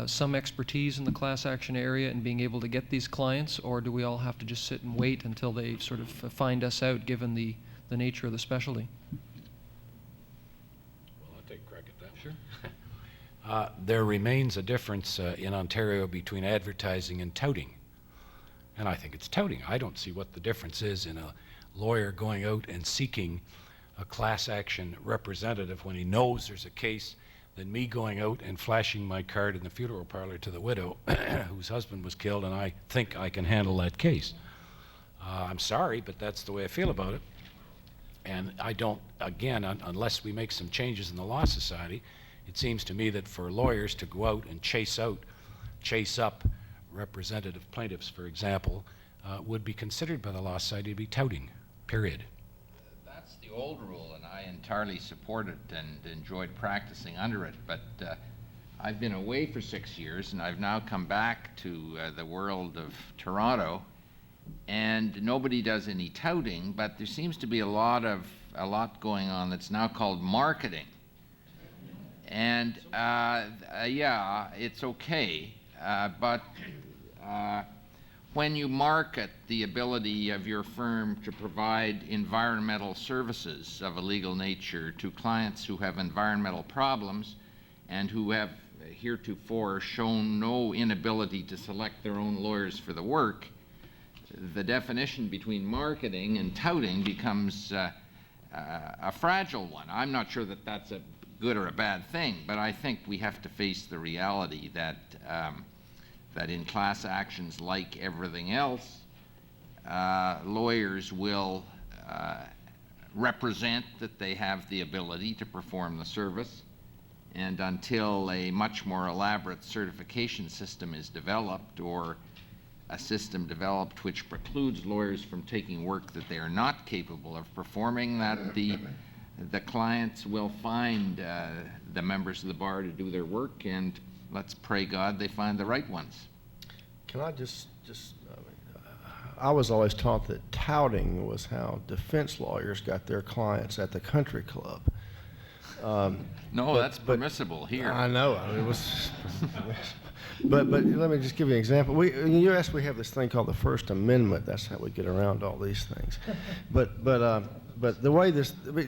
some expertise in the class action area and being able to get these clients, or do we all have to just sit and wait until they sort of find us out given the nature of the specialty? Well, I'll take a crack at that. Sure. There remains a difference in Ontario between advertising and touting. And I think it's touting. I don't see what the difference is in a lawyer going out and seeking a class action representative when he knows there's a case than me going out and flashing my card in the funeral parlor to the widow whose husband was killed, and I think I can handle that case. I'm sorry, but that's the way I feel about it. And I don't, again, unless we make some changes in the Law Society, it seems to me that for lawyers to go out and chase up representative plaintiffs, for example, would be considered by the Law Society to be touting, period. That's the old rule, and I entirely support it and enjoyed practicing under it, but I've been away for 6 years, and I've now come back to the world of Toronto, and nobody does any touting, but there seems to be a lot going on that's now called marketing. And yeah, it's okay, but when you market the ability of your firm to provide environmental services of a legal nature to clients who have environmental problems and who have heretofore shown no inability to select their own lawyers for the work, the definition between marketing and touting becomes a fragile one. I'm not sure that that's a good or a bad thing, but I think we have to face the reality that that in class actions, like everything else, lawyers will represent that they have the ability to perform the service, and until a much more elaborate certification system is developed, or a system developed which precludes lawyers from taking work that they are not capable of performing, that the clients will find the members of the bar to do their work, and let's pray God they find the right ones. Can I just I was always taught that touting was how defense lawyers got their clients at the country club. No, that's permissible here. I know. I mean, it was. But let me just give you an example. In the U.S. we have this thing called the First Amendment. That's how we get around all these things. But the way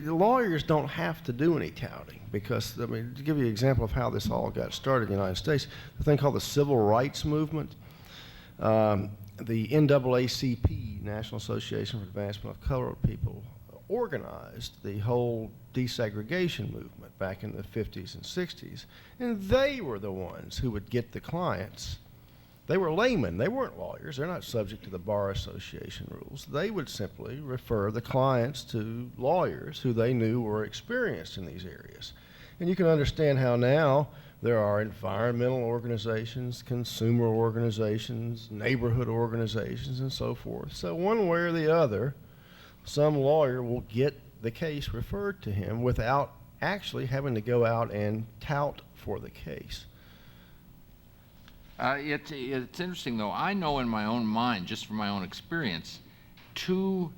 lawyers don't have to do any touting, because, I mean, to give you an example of how this all got started in the United States, the thing called the Civil Rights Movement, the NAACP, National Association for Advancement of Colored People, organized the whole desegregation movement back in the 50s and 60s, and they were the ones who would get the clients They were laymen. They weren't lawyers. They're not subject to the Bar Association rules. They would simply refer the clients to lawyers who they knew were experienced in these areas. And you can understand how now there are environmental organizations, consumer organizations, neighborhood organizations, and so forth. So one way or the other, some lawyer will get the case referred to him without actually having to go out and tout for the case. It's interesting, though. I know in my own mind, just from my own experience, two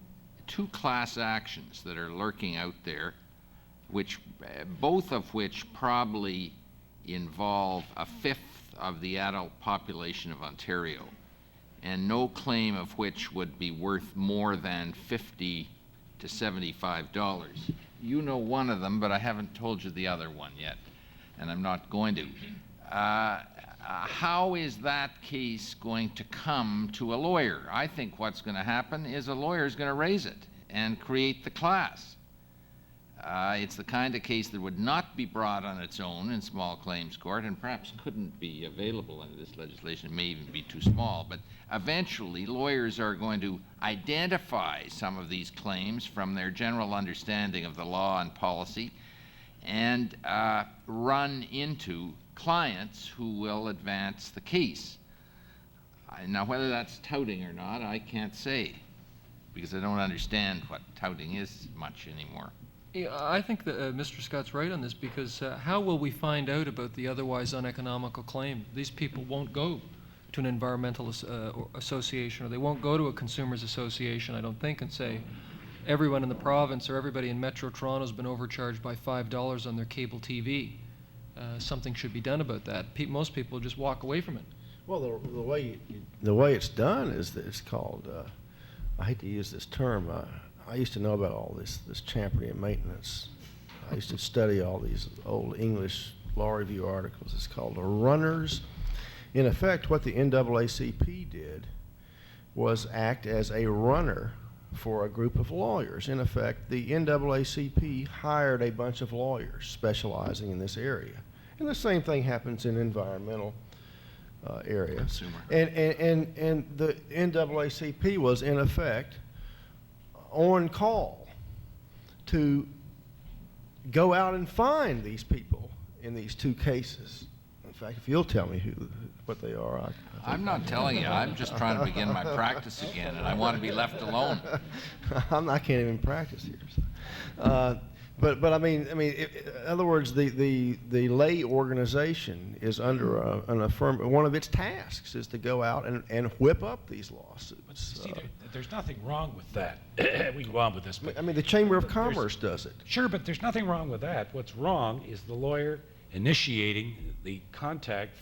class actions that are lurking out there, which both of which probably involve a fifth of the adult population of Ontario, and no claim of which would be worth more than $50 to $75. You know one of them, but I haven't told you the other one yet, and I'm not going to. How is that case going to come to a lawyer? I think what's going to happen is a lawyer is going to raise it and create the class. It's the kind of case that would not be brought on its own in small claims court, and perhaps couldn't be available under this legislation. It may even be too small, but eventually lawyers are going to identify some of these claims from their general understanding of the law and policy and run into clients who will advance the case. Now, whether that's touting or not, I can't say, because I don't understand what touting is much anymore. Yeah, I think that Mr. Scott's right on this, because how will we find out about the otherwise uneconomical claim? These people won't go to an environmental association, or they won't go to a consumers association, I don't think, and say, everyone in the province or everybody in Metro Toronto has been overcharged by $5 on their cable TV. Something should be done about that. Most people just walk away from it. Well, the way it's done is that it's called, I hate to use this term, I used to know about all this champion maintenance. I used to study all these old English law review articles. It's called runners. In effect, what the NAACP did was act as a runner for a group of lawyers. In effect, the NAACP hired a bunch of lawyers specializing in this area. And the same thing happens in environmental areas. And the NAACP was, in effect, on call to go out and find these people in these two cases. In fact, if you'll tell me what they are, I'm not telling you. I'm just trying to begin my practice again, and I want to be left alone. I can't even practice here. So. But I mean, in other words, the lay organization is under one of its tasks is to go out and whip up these lawsuits. But see, there's nothing wrong with that. We can go on with this. But I mean, the Chamber of Commerce does it. Sure, but there's nothing wrong with that. What's wrong is the lawyer initiating the contact,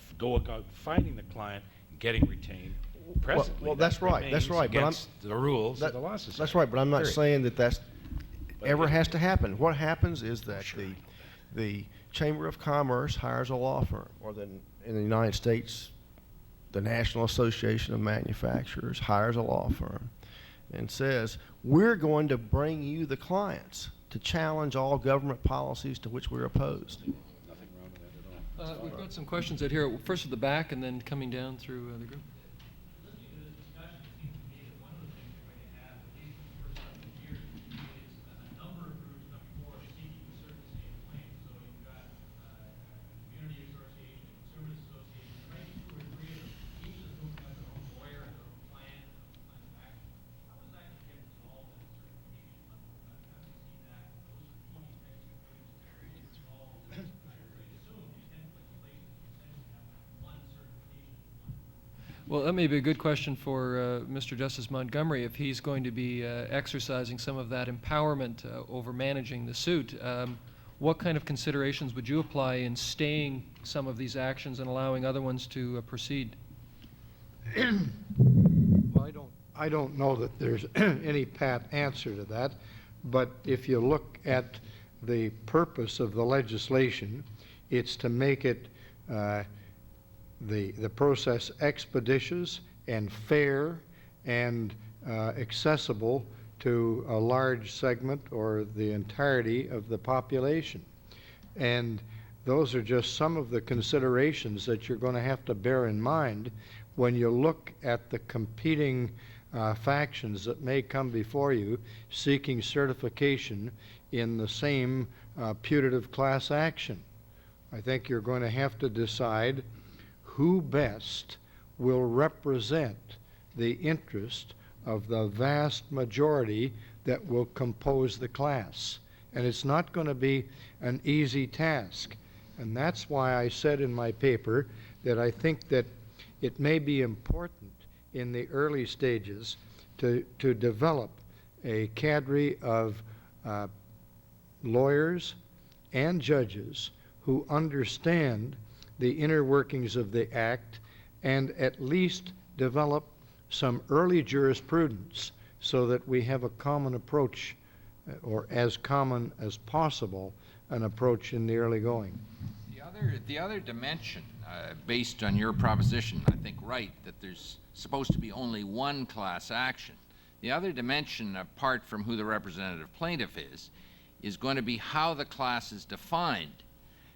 finding the client, and getting retained. Presently, well, that's right. That's right. Against the rules of the law society. That's right. But I'm not Period. saying that ever has to happen. What happens is that the Chamber of Commerce hires a law firm, or in the United States, the National Association of Manufacturers hires a law firm and says, we're going to bring you the clients to challenge all government policies to which we're opposed. Nothing wrong with that at all. We've got some questions out here, first at the back and then coming down through the group. Well, that may be a good question for Mr. Justice Montgomery, if he's going to be exercising some of that empowerment over managing the suit. What kind of considerations would you apply in staying some of these actions and allowing other ones to proceed? Well, I don't know that there's any pat answer to that, but if you look at the purpose of the legislation, it's to make it the process expeditious and fair and accessible to a large segment or the entirety of the population. And those are just some of the considerations that you're going to have to bear in mind when you look at the competing factions that may come before you seeking certification in the same putative class action. I think you're going to have to decide who best will represent the interest of the vast majority that will compose the class. And it's not going to be an easy task. And that's why I said in my paper that I think that it may be important in the early stages to develop a cadre of lawyers and judges who understand the inner workings of the Act and at least develop some early jurisprudence so that we have a common approach, or as common as possible, an approach in the early going. The other dimension, based on your proposition, I think right, that there's supposed to be only one class action. The other dimension, apart from who the representative plaintiff is going to be how the class is defined.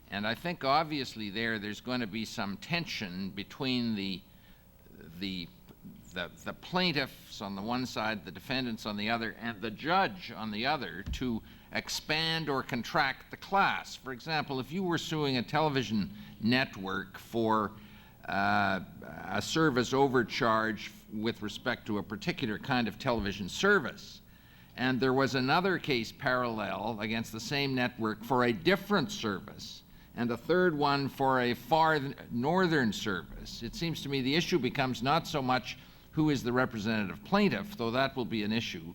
And I think obviously there's going to be some tension between the plaintiffs on the one side, the defendants on the other, and the judge on the other to expand or contract the class. For example, if you were suing a television network for a service overcharge with respect to a particular kind of television service, and there was another case parallel against the same network for a different service, and a third one for a far northern service, it seems to me the issue becomes not so much who is the representative plaintiff, though that will be an issue,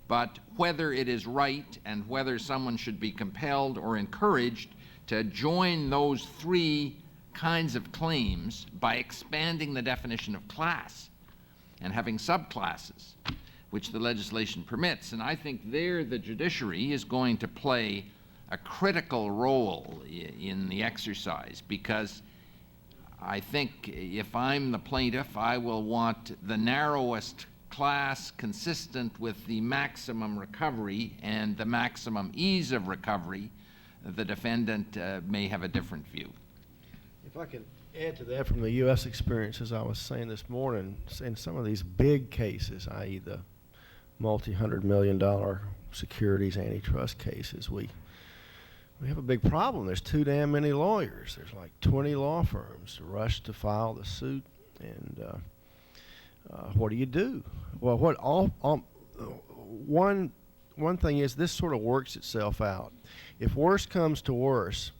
but whether it is right and whether someone should be compelled or encouraged to join those three kinds of claims by expanding the definition of class and having subclasses, which the legislation permits. And I think there the judiciary is going to play a critical role in the exercise, because I think if I'm the plaintiff, I will want the narrowest class consistent with the maximum recovery and the maximum ease of recovery. The defendant may have a different view. If I could add to that from the U.S. experience, as I was saying this morning, in some of these big cases, i.e. the multi-hundred-million-dollar securities antitrust cases, we have a big problem. There's too damn many lawyers. There's like 20 law firms rush to file the suit, and what do you do? Well, one thing is this sort of works itself out. If worse comes to worse,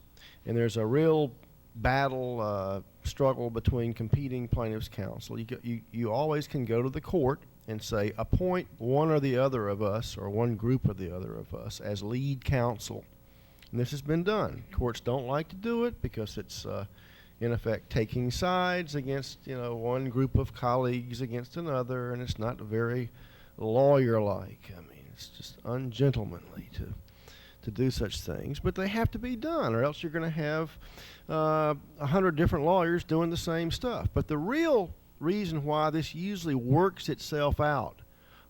and there's a real battle, struggle between competing plaintiffs' counsel, you always can go to the court and say, appoint one or the other of us, or one group or the other of us, as lead counsel. And this has been done. Courts don't like to do it because it's, in effect, taking sides against, one group of colleagues against another, and it's not very lawyer-like. I mean, it's just ungentlemanly to do such things. But they have to be done, or else you're going to have 100 different lawyers doing the same stuff. But the real reason why this usually works itself out,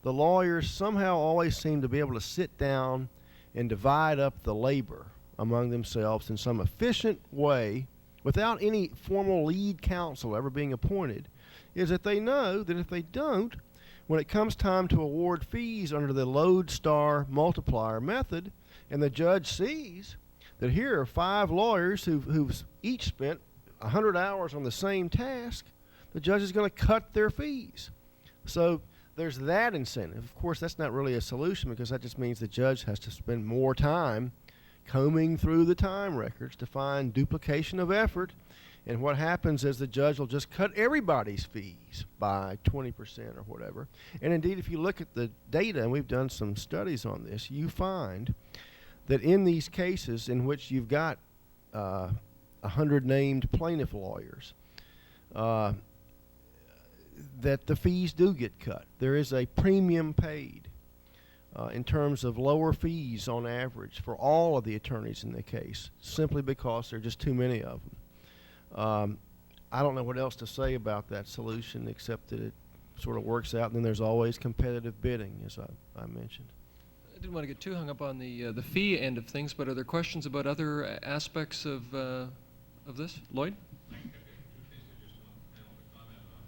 the lawyers somehow always seem to be able to sit down and divide up the labor among themselves in some efficient way without any formal lead counsel ever being appointed, is that they know that if they don't, when it comes time to award fees under the lodestar multiplier method, and the judge sees that here are 5 lawyers who've each spent 100 hours on the same task, the judge is going to cut their fees. So there's that incentive. Of course, that's not really a solution, because that just means the judge has to spend more time combing through the time records to find duplication of effort. And what happens is the judge will just cut everybody's fees by 20% or whatever. And indeed, if you look at the data, and we've done some studies on this, you find that in these cases in which you've got 100 named plaintiff lawyers, that the fees do get cut. There is a premium paid in terms of lower fees on average for all of the attorneys in the case, simply because there are just too many of them. I don't know what else to say about that solution except that it sort of works out, and then there's always competitive bidding, as I mentioned. didn't want to get too hung up on the fee end of things, but are there questions about other aspects of this? Lloyd? Two things I just want the panel to comment on.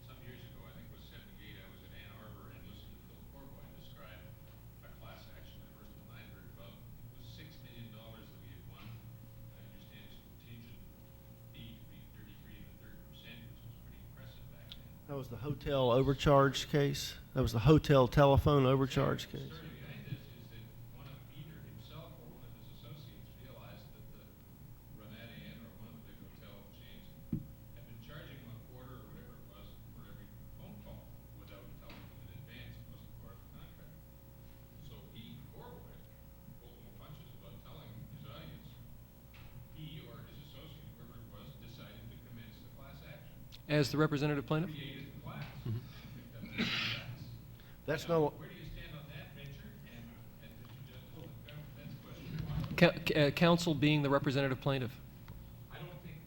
Some years ago, I think it was 78, I was in Ann Arbor and listened to Phil Corboy describe a class action. The first one I heard about was $6 million that we had won. I understand his contingent fee to be 33 1/3%, which was pretty impressive back then. That was the hotel overcharge case? That was the hotel telephone overcharge case? The story behind this is that one of either himself or one of his associates realized that the Ramada Inn or one of the big hotel chains had been charging him a quarter or whatever it was for every phone call without telling him in advance. It wasn't part of the contract. So he, Corboy, pulled no punches about telling his audience he or his associate, whoever it was, decided to commence the class action. As the representative plaintiff? Created the class and picked up the facts. That's no, Where do you stand on that venture? And Mr. Justice, that's question one. Counsel being the representative plaintiff. I don't think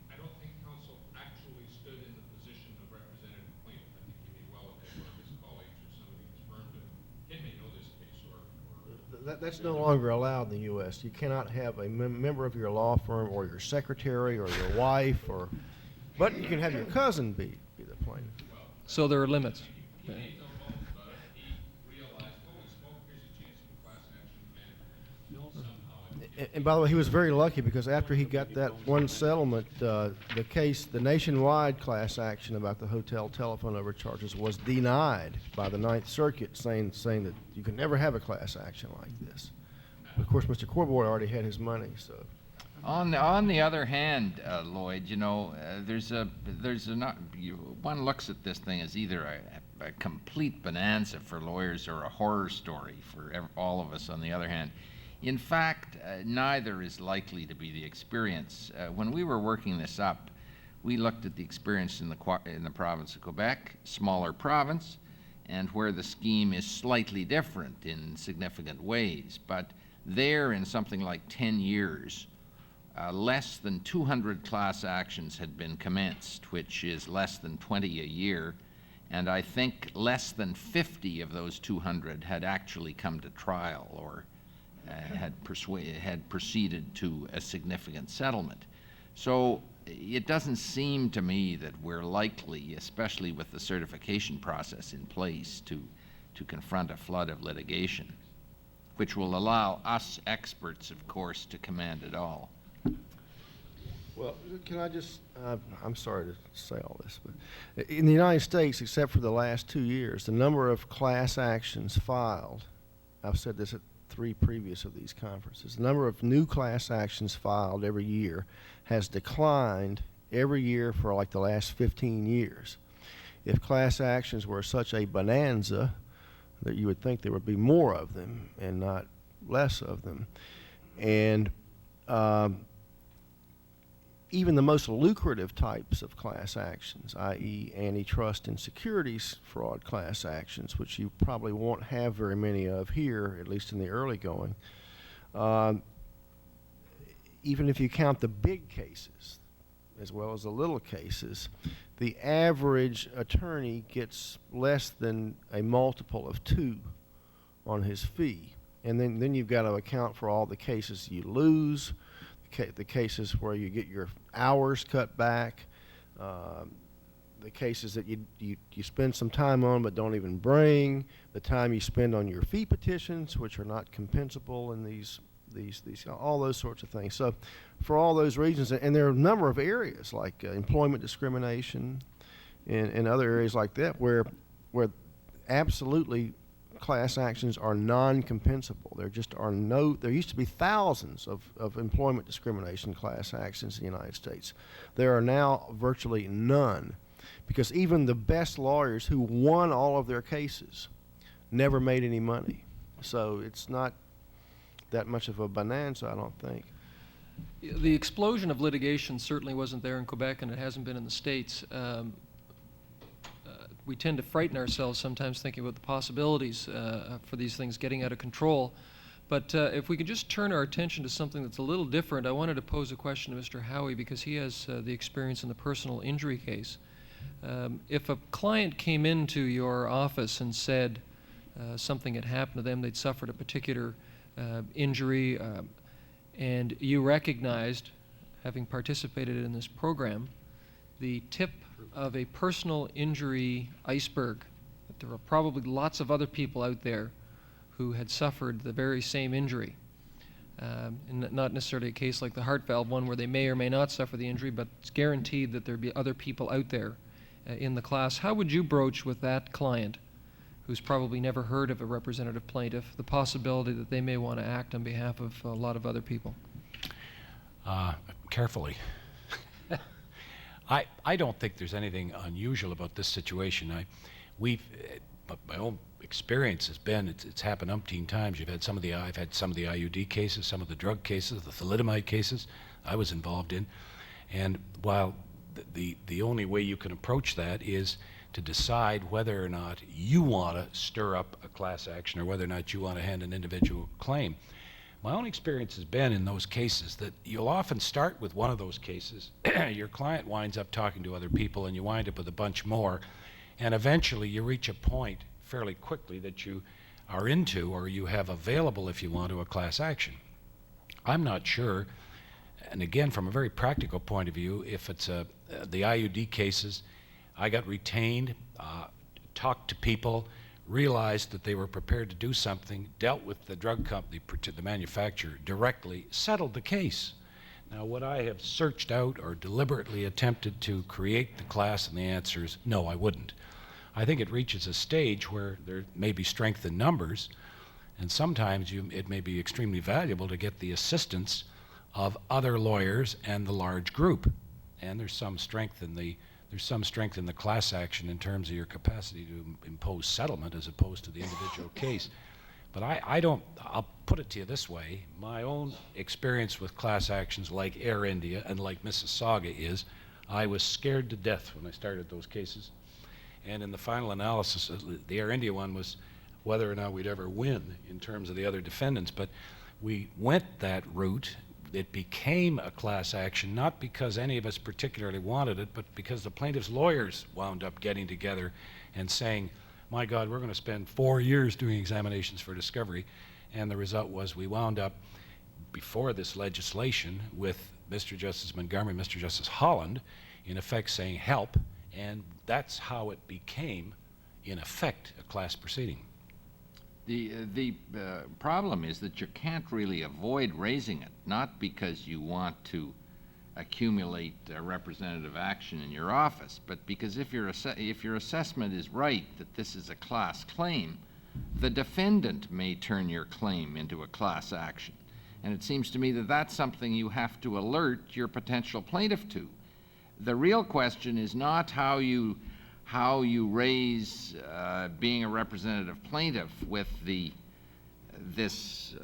counsel actually stood in the position of representative plaintiff. I think he may well have had one of his colleagues or somebody confirmed it. Ken may know this case or that's no longer allowed in the U.S. You cannot have a member of your law firm or your secretary or your wife but you can have your cousin be the plaintiff. So there are limits. he made no bones about it. He realized, holy smoke, here's a chance for class action management. Somehow And by the way, he was very lucky because after he got that one settlement, the nationwide class action about the hotel telephone overcharges was denied by the Ninth Circuit, saying that you can never have a class action like this. Of course, Mr. Corboy already had his money, so. On the other hand, Lloyd, you know, one looks at this thing as either a complete bonanza for lawyers or a horror story for all of us on the other hand. In fact, neither is likely to be the experience. When we were working this up, we looked at the experience in the province of Quebec, smaller province, and where the scheme is slightly different in significant ways. But there, in something like 10 years, less than 200 class actions had been commenced, which is less than 20 a year, and I think less than 50 of those 200 had actually come to trial or had proceeded to a significant settlement. So it doesn't seem to me that we're likely, especially with the certification process in place, to confront a flood of litigation, which will allow us experts, of course, to command it all. Well, can I just, I'm sorry to say all this, but in the United States, except for the last 2 years, the number of class actions filed, I've said this at 3 previous of these conferences, the number of new class actions filed every year has declined every year for like the last 15 years. If class actions were such a bonanza, that you would think there would be more of them and not less of them. And even the most lucrative types of class actions, i.e. antitrust and securities fraud class actions, which you probably won't have very many of here, at least in the early going, even if you count the big cases as well as the little cases, the average attorney gets less than a multiple of 2 on his fee. And then you've got to account for all the cases you lose, the cases where you get your hours cut back, the cases that you spend some time on but don't even bring, the time you spend on your fee petitions, which are not compensable in these all those sorts of things. So for all those reasons, and there are a number of areas like employment discrimination and other areas like that where absolutely class actions are non-compensable. There used to be thousands of employment discrimination class actions in the United States. There are now virtually none, because even the best lawyers who won all of their cases never made any money. So it's not that much of a bonanza, I don't think. The explosion of litigation certainly wasn't there in Quebec, and it hasn't been in the States. We tend to frighten ourselves sometimes thinking about the possibilities for these things getting out of control. But if we could just turn our attention to something that's a little different, I wanted to pose a question to Mr. Howie, because he has the experience in the personal injury case. If a client came into your office and said, something had happened to them. They'd suffered a particular injury, and you recognized, having participated in this program, the tip of a personal injury iceberg, that there were probably lots of other people out there who had suffered the very same injury. And not necessarily a case like the heart valve one where they may or may not suffer the injury, but it's guaranteed that there'd be other people out there in the class. How would you broach with that client, who's probably never heard of a representative plaintiff, the possibility that they may want to act on behalf of a lot of other people? Carefully. I don't think there's anything unusual about this situation. My own experience has been, it's happened umpteen times. I've had some of the IUD cases, some of the drug cases, the thalidomide cases I was involved in. And while the only way you can approach that is to decide whether or not you want to stir up a class action or whether or not you want to hand an individual claim. My own experience has been in those cases that you'll often start with one of those cases, your client winds up talking to other people, and you wind up with a bunch more, and eventually you reach a point fairly quickly that you are into, or you have available, if you want, to a class action. I'm not sure, and again, from a very practical point of view, if it's the IUD cases, I got retained, talked to people, realized that they were prepared to do something, dealt with the drug company, the manufacturer, directly, settled the case. Now, would I have searched out or deliberately attempted to create the class? And the answer is no, I wouldn't. I think it reaches a stage where there may be strength in numbers, and sometimes it may be extremely valuable to get the assistance of other lawyers and the large group. And there's some strength in the class action in terms of your capacity to impose settlement as opposed to the individual case. But I'll put it to you this way. My own experience with class actions like Air India and like Mississauga is I was scared to death when I started those cases. And in the final analysis, the Air India one was whether or not we'd ever win in terms of the other defendants. But we went that route. It became a class action, not because any of us particularly wanted it, but because the plaintiff's lawyers wound up getting together and saying, my God, we're going to spend 4 years doing examinations for discovery. And the result was we wound up, before this legislation, with Mr. Justice Montgomery, Mr. Justice Holland, in effect saying help, and that's how it became, in effect, a class proceeding. The problem is that you can't really avoid raising it, not because you want to accumulate representative action in your office, but because if your assessment is right that this is a class claim, the defendant may turn your claim into a class action. And it seems to me that that's something you have to alert your potential plaintiff to. The real question is not how you raise being a representative plaintiff with this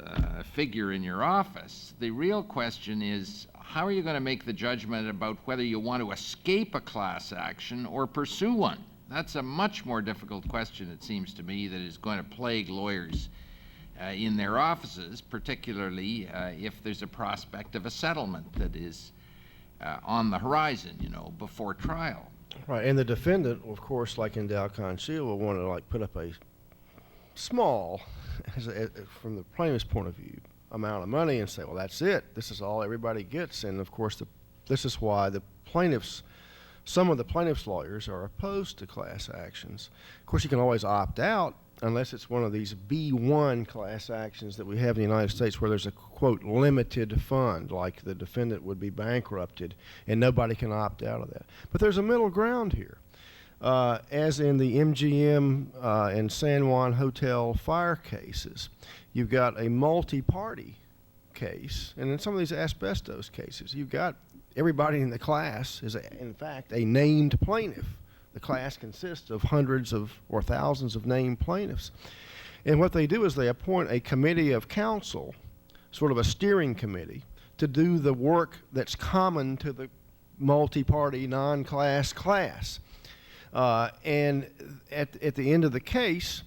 figure in your office. The real question is, how are you going to make the judgment about whether you want to escape a class action or pursue one? That's a much more difficult question, it seems to me, that is going to plague lawyers in their offices, particularly if there's a prospect of a settlement that is on the horizon, before trial. Right, and the defendant, of course, like in Dalcon Shield, will want to put up a small, from the plaintiff's point of view, amount of money and say, well, that's it. This is all everybody gets. And of course, this is why some of the plaintiff's lawyers are opposed to class actions. Of course, you can always opt out unless it's one of these B1 class actions that we have in the United States where there's a, quote, limited fund, like the defendant would be bankrupted and nobody can opt out of that. But there's a middle ground here. As in the MGM and San Juan Hotel fire cases, you've got a multi-party case, and in some of these asbestos cases, you've got everybody in the class is, in fact, a named plaintiff. The class consists of hundreds or thousands of named plaintiffs. And what they do is they appoint a committee of counsel, sort of a steering committee, to do the work that's common to the multi-party non-class class. And at the end of the case,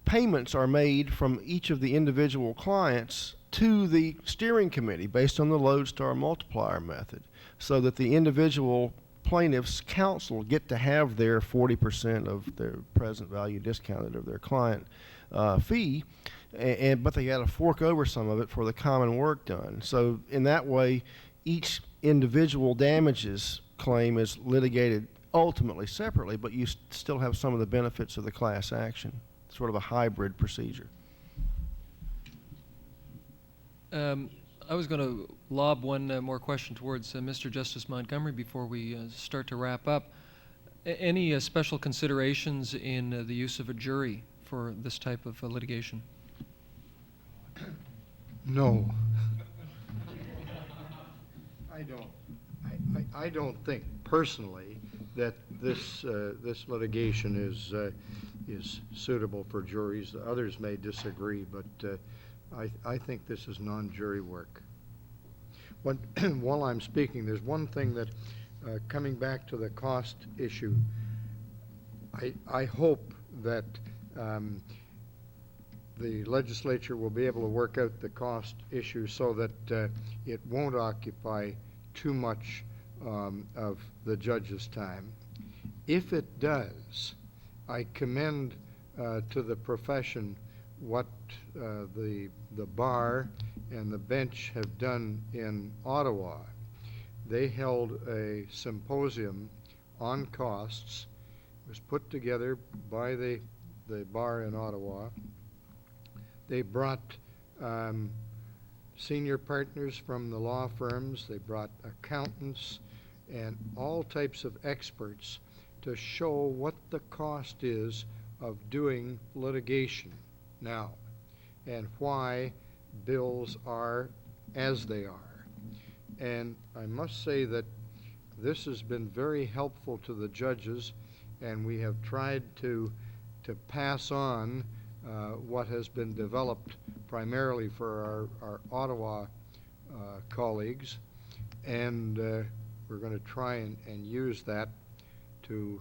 payments are made from each of the individual clients to the steering committee based on the lodestar multiplier method, so that the individual plaintiff's counsel get to have their 40% of their present value discounted of their client fee, but they got to fork over some of it for the common work done. So in that way, each individual damages claim is litigated ultimately separately, but you still have some of the benefits of the class action, sort of a hybrid procedure. I was going to lob one more question towards Mr. Justice Montgomery before we start to wrap up. Any special considerations in the use of a jury for this type of litigation? No. I don't think personally that this litigation is suitable for juries. Others may disagree, but I think this is non-jury work. While I'm speaking, there's one thing that, coming back to the cost issue, I hope that the legislature will be able to work out the cost issue so that it won't occupy too much of the judge's time. If it does, I commend to the profession what the bar and the bench have done in Ottawa. They held a symposium on costs. It was put together by the bar in Ottawa. They brought senior partners from the law firms. They brought accountants and all types of experts to show what the cost is of doing litigation now and why bills are as they are. And I must say that this has been very helpful to the judges, and we have tried to pass on what has been developed primarily for our Ottawa colleagues, and we're going to try and use that to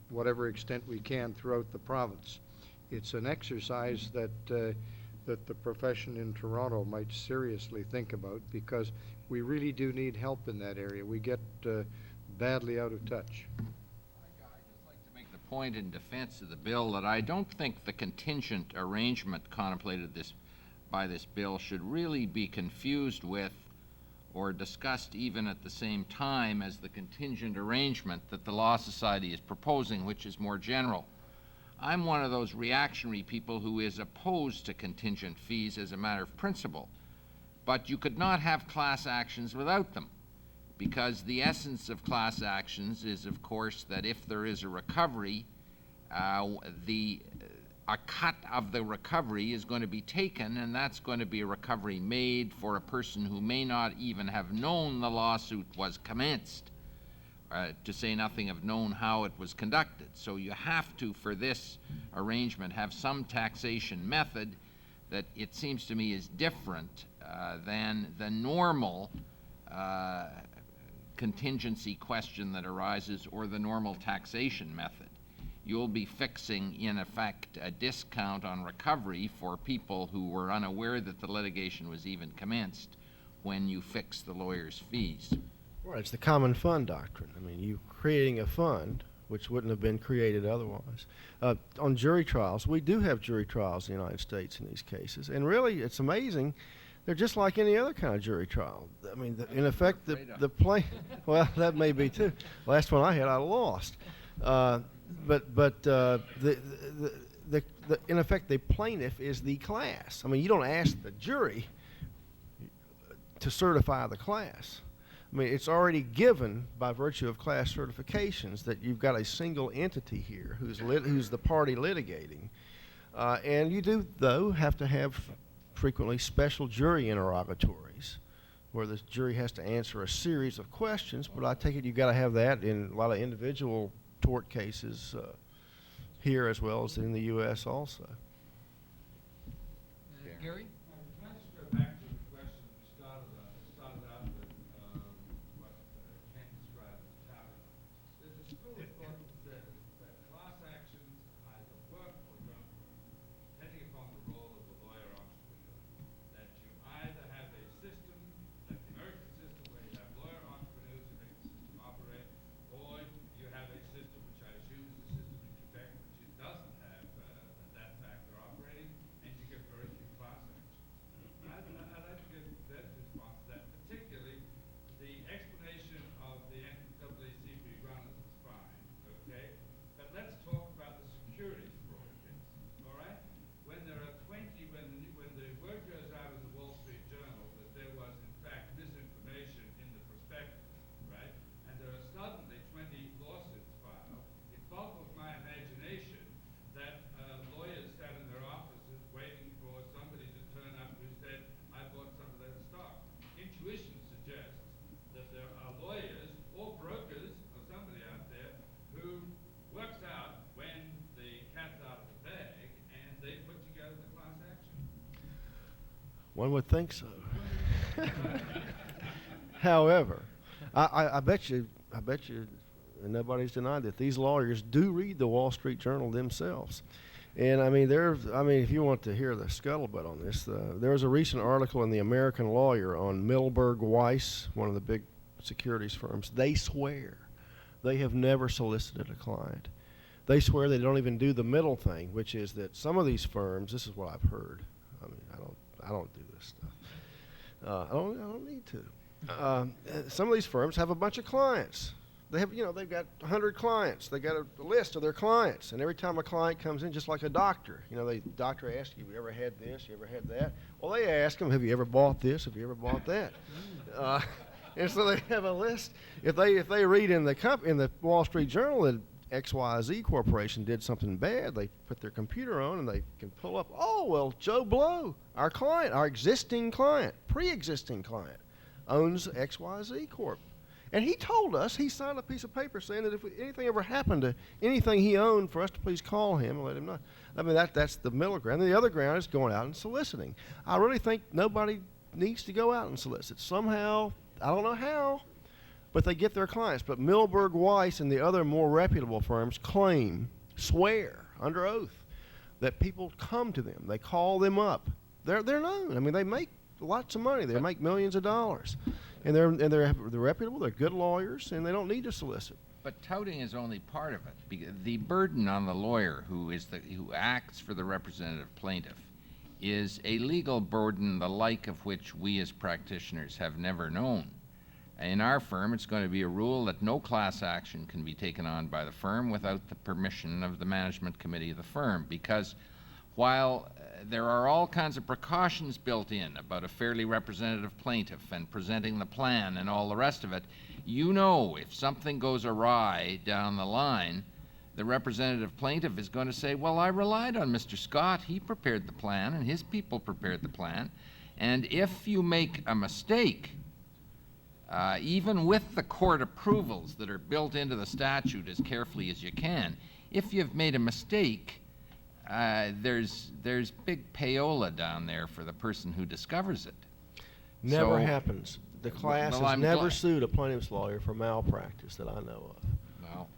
whatever extent we can throughout the province. It's an exercise that the profession in Toronto might seriously think about, because we really do need help in that area. We get badly out of touch. I'd just like to make the point in defense of the bill that I don't think the contingent arrangement contemplated by this bill should really be confused with or discussed even at the same time as the contingent arrangement that the Law Society is proposing, which is more general. I'm one of those reactionary people who is opposed to contingent fees as a matter of principle, but you could not have class actions without them, because the essence of class actions is, of course, that if there is a recovery, a cut of the recovery is going to be taken, and that's going to be a recovery made for a person who may not even have known the lawsuit was commenced, to say nothing of known how it was conducted. So you have to, for this arrangement, have some taxation method that it seems to me is different than the normal contingency question that arises or the normal taxation method. You'll be fixing, in effect, a discount on recovery for people who were unaware that the litigation was even commenced when you fix the lawyer's fees. Right, it's the common fund doctrine. I mean, you creating a fund which wouldn't have been created otherwise. On jury trials, we do have jury trials in the United States in these cases, and really, it's amazing. They're just like any other kind of jury trial. I mean, in effect, the well, that may be too. Last one I had, I lost. But in effect, the plaintiff is the class. I mean, you don't ask the jury to certify the class. I mean, it's already given by virtue of class certifications that you've got a single entity here who's the party litigating. And you do, though, have to have frequently special jury interrogatories where the jury has to answer a series of questions, but I take it you've got to have that in a lot of individual tort cases here as well as in the U.S. also. Gary? Can I just go back to the question we started out with, what Ken described as challenge? There's a school of thought that says that class actions either work or don't work, depending upon the role of the lawyer entrepreneur. That you either have a system, like the American system, where you have lawyer entrepreneurs who make the system operate, or One would think so. However, I bet you, and nobody's denied that these lawyers do read the Wall Street Journal themselves. And I mean, if you want to hear the scuttlebutt on this, there was a recent article in the American Lawyer on Milberg Weiss, one of the big securities firms. They swear they have never solicited a client. They swear they don't even do the middle thing, which is that some of these firms, this is what I've heard. I mean, I don't do this stuff. I don't need to. Some of these firms have a bunch of clients. They have, they've got 100 clients. They got a list of their clients, and every time a client comes in, just like a doctor, the doctor asks you, have you ever had this? You ever had that? Well, they ask them, have you ever bought this? Have you ever bought that? And so they have a list. If they read in the Wall Street Journal that XYZ Corporation did something bad, they put their computer on and they can pull up, oh, well, Joe Blow, our client, our existing client, pre-existing client, owns XYZ Corp. And he told us, he signed a piece of paper saying that if anything ever happened to anything he owned, for us to please call him and let him know. I mean, that's the middle ground. And the other ground is going out and soliciting. I really think nobody needs to go out and solicit. Somehow, I don't know how, but they get their clients. But Milberg Weiss and the other more reputable firms swear under oath that people come to them. They call them up. They're known. I mean, they make lots of money. They make millions of dollars. And they're reputable, they're good lawyers, and they don't need to solicit. But touting is only part of it. The burden on the lawyer who acts for the representative plaintiff is a legal burden the like of which we as practitioners have never known. In our firm, it's going to be a rule that no class action can be taken on by the firm without the permission of the management committee of the firm, because while there are all kinds of precautions built in about a fairly representative plaintiff and presenting the plan and all the rest of it, if something goes awry down the line, the representative plaintiff is going to say, well, I relied on Mr. Scott. He prepared the plan and his people prepared the plan. And if you make a mistake, even with the court approvals that are built into the statute as carefully as you can, if you've made a mistake, there's big payola down there for the person who discovers it. Never happens. The class well, has I'm never glad. sued a plaintiff's lawyer for malpractice that I know of. Well,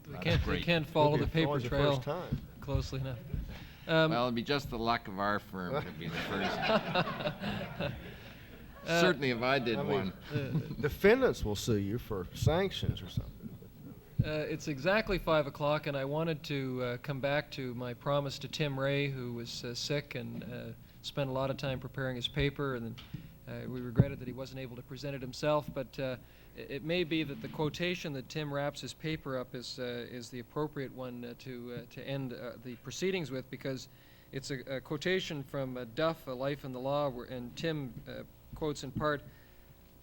They can't follow the paper Always the trail first time. closely enough. Well, it'd be just the luck of our firm to be the first. Certainly if I did one. Defendants will sue you for sanctions or something. It's exactly 5 o'clock, and I wanted to come back to my promise to Tim Ray, who was sick and spent a lot of time preparing his paper, and we regretted that he wasn't able to present it himself, but it may be that the quotation that Tim wraps his paper up is the appropriate one to end the proceedings with, because it's a quotation from Duff, A Life in the Law, and Tim quotes in part,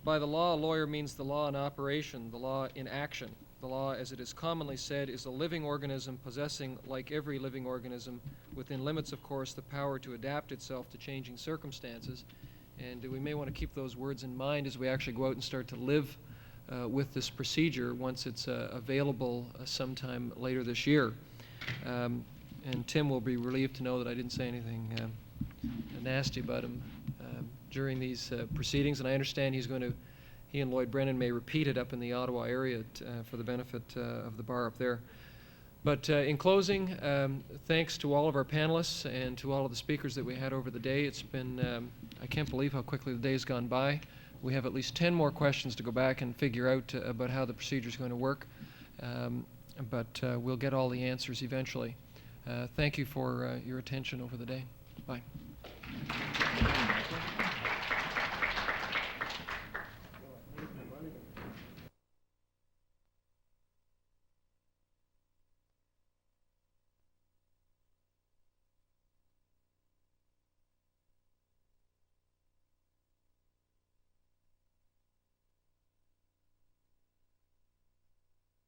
"By the law, a lawyer means the law in operation, the law in action. The law, as it is commonly said, is a living organism possessing, like every living organism, within limits, of course, the power to adapt itself to changing circumstances." And we may want to keep those words in mind as we actually go out and start to live with this procedure once it's available sometime later this year. And Tim will be relieved to know that I didn't say anything nasty about him during these proceedings, and I understand he and Lloyd Brennan may repeat it up in the Ottawa area for the benefit of the bar up there. But in closing, thanks to all of our panelists and to all of the speakers that we had over the day. It's been, I can't believe how quickly the day's gone by. We have at least 10 more questions to go back and figure out about how the procedure is going to work. But we'll get all the answers eventually. Thank you for your attention over the day. Bye.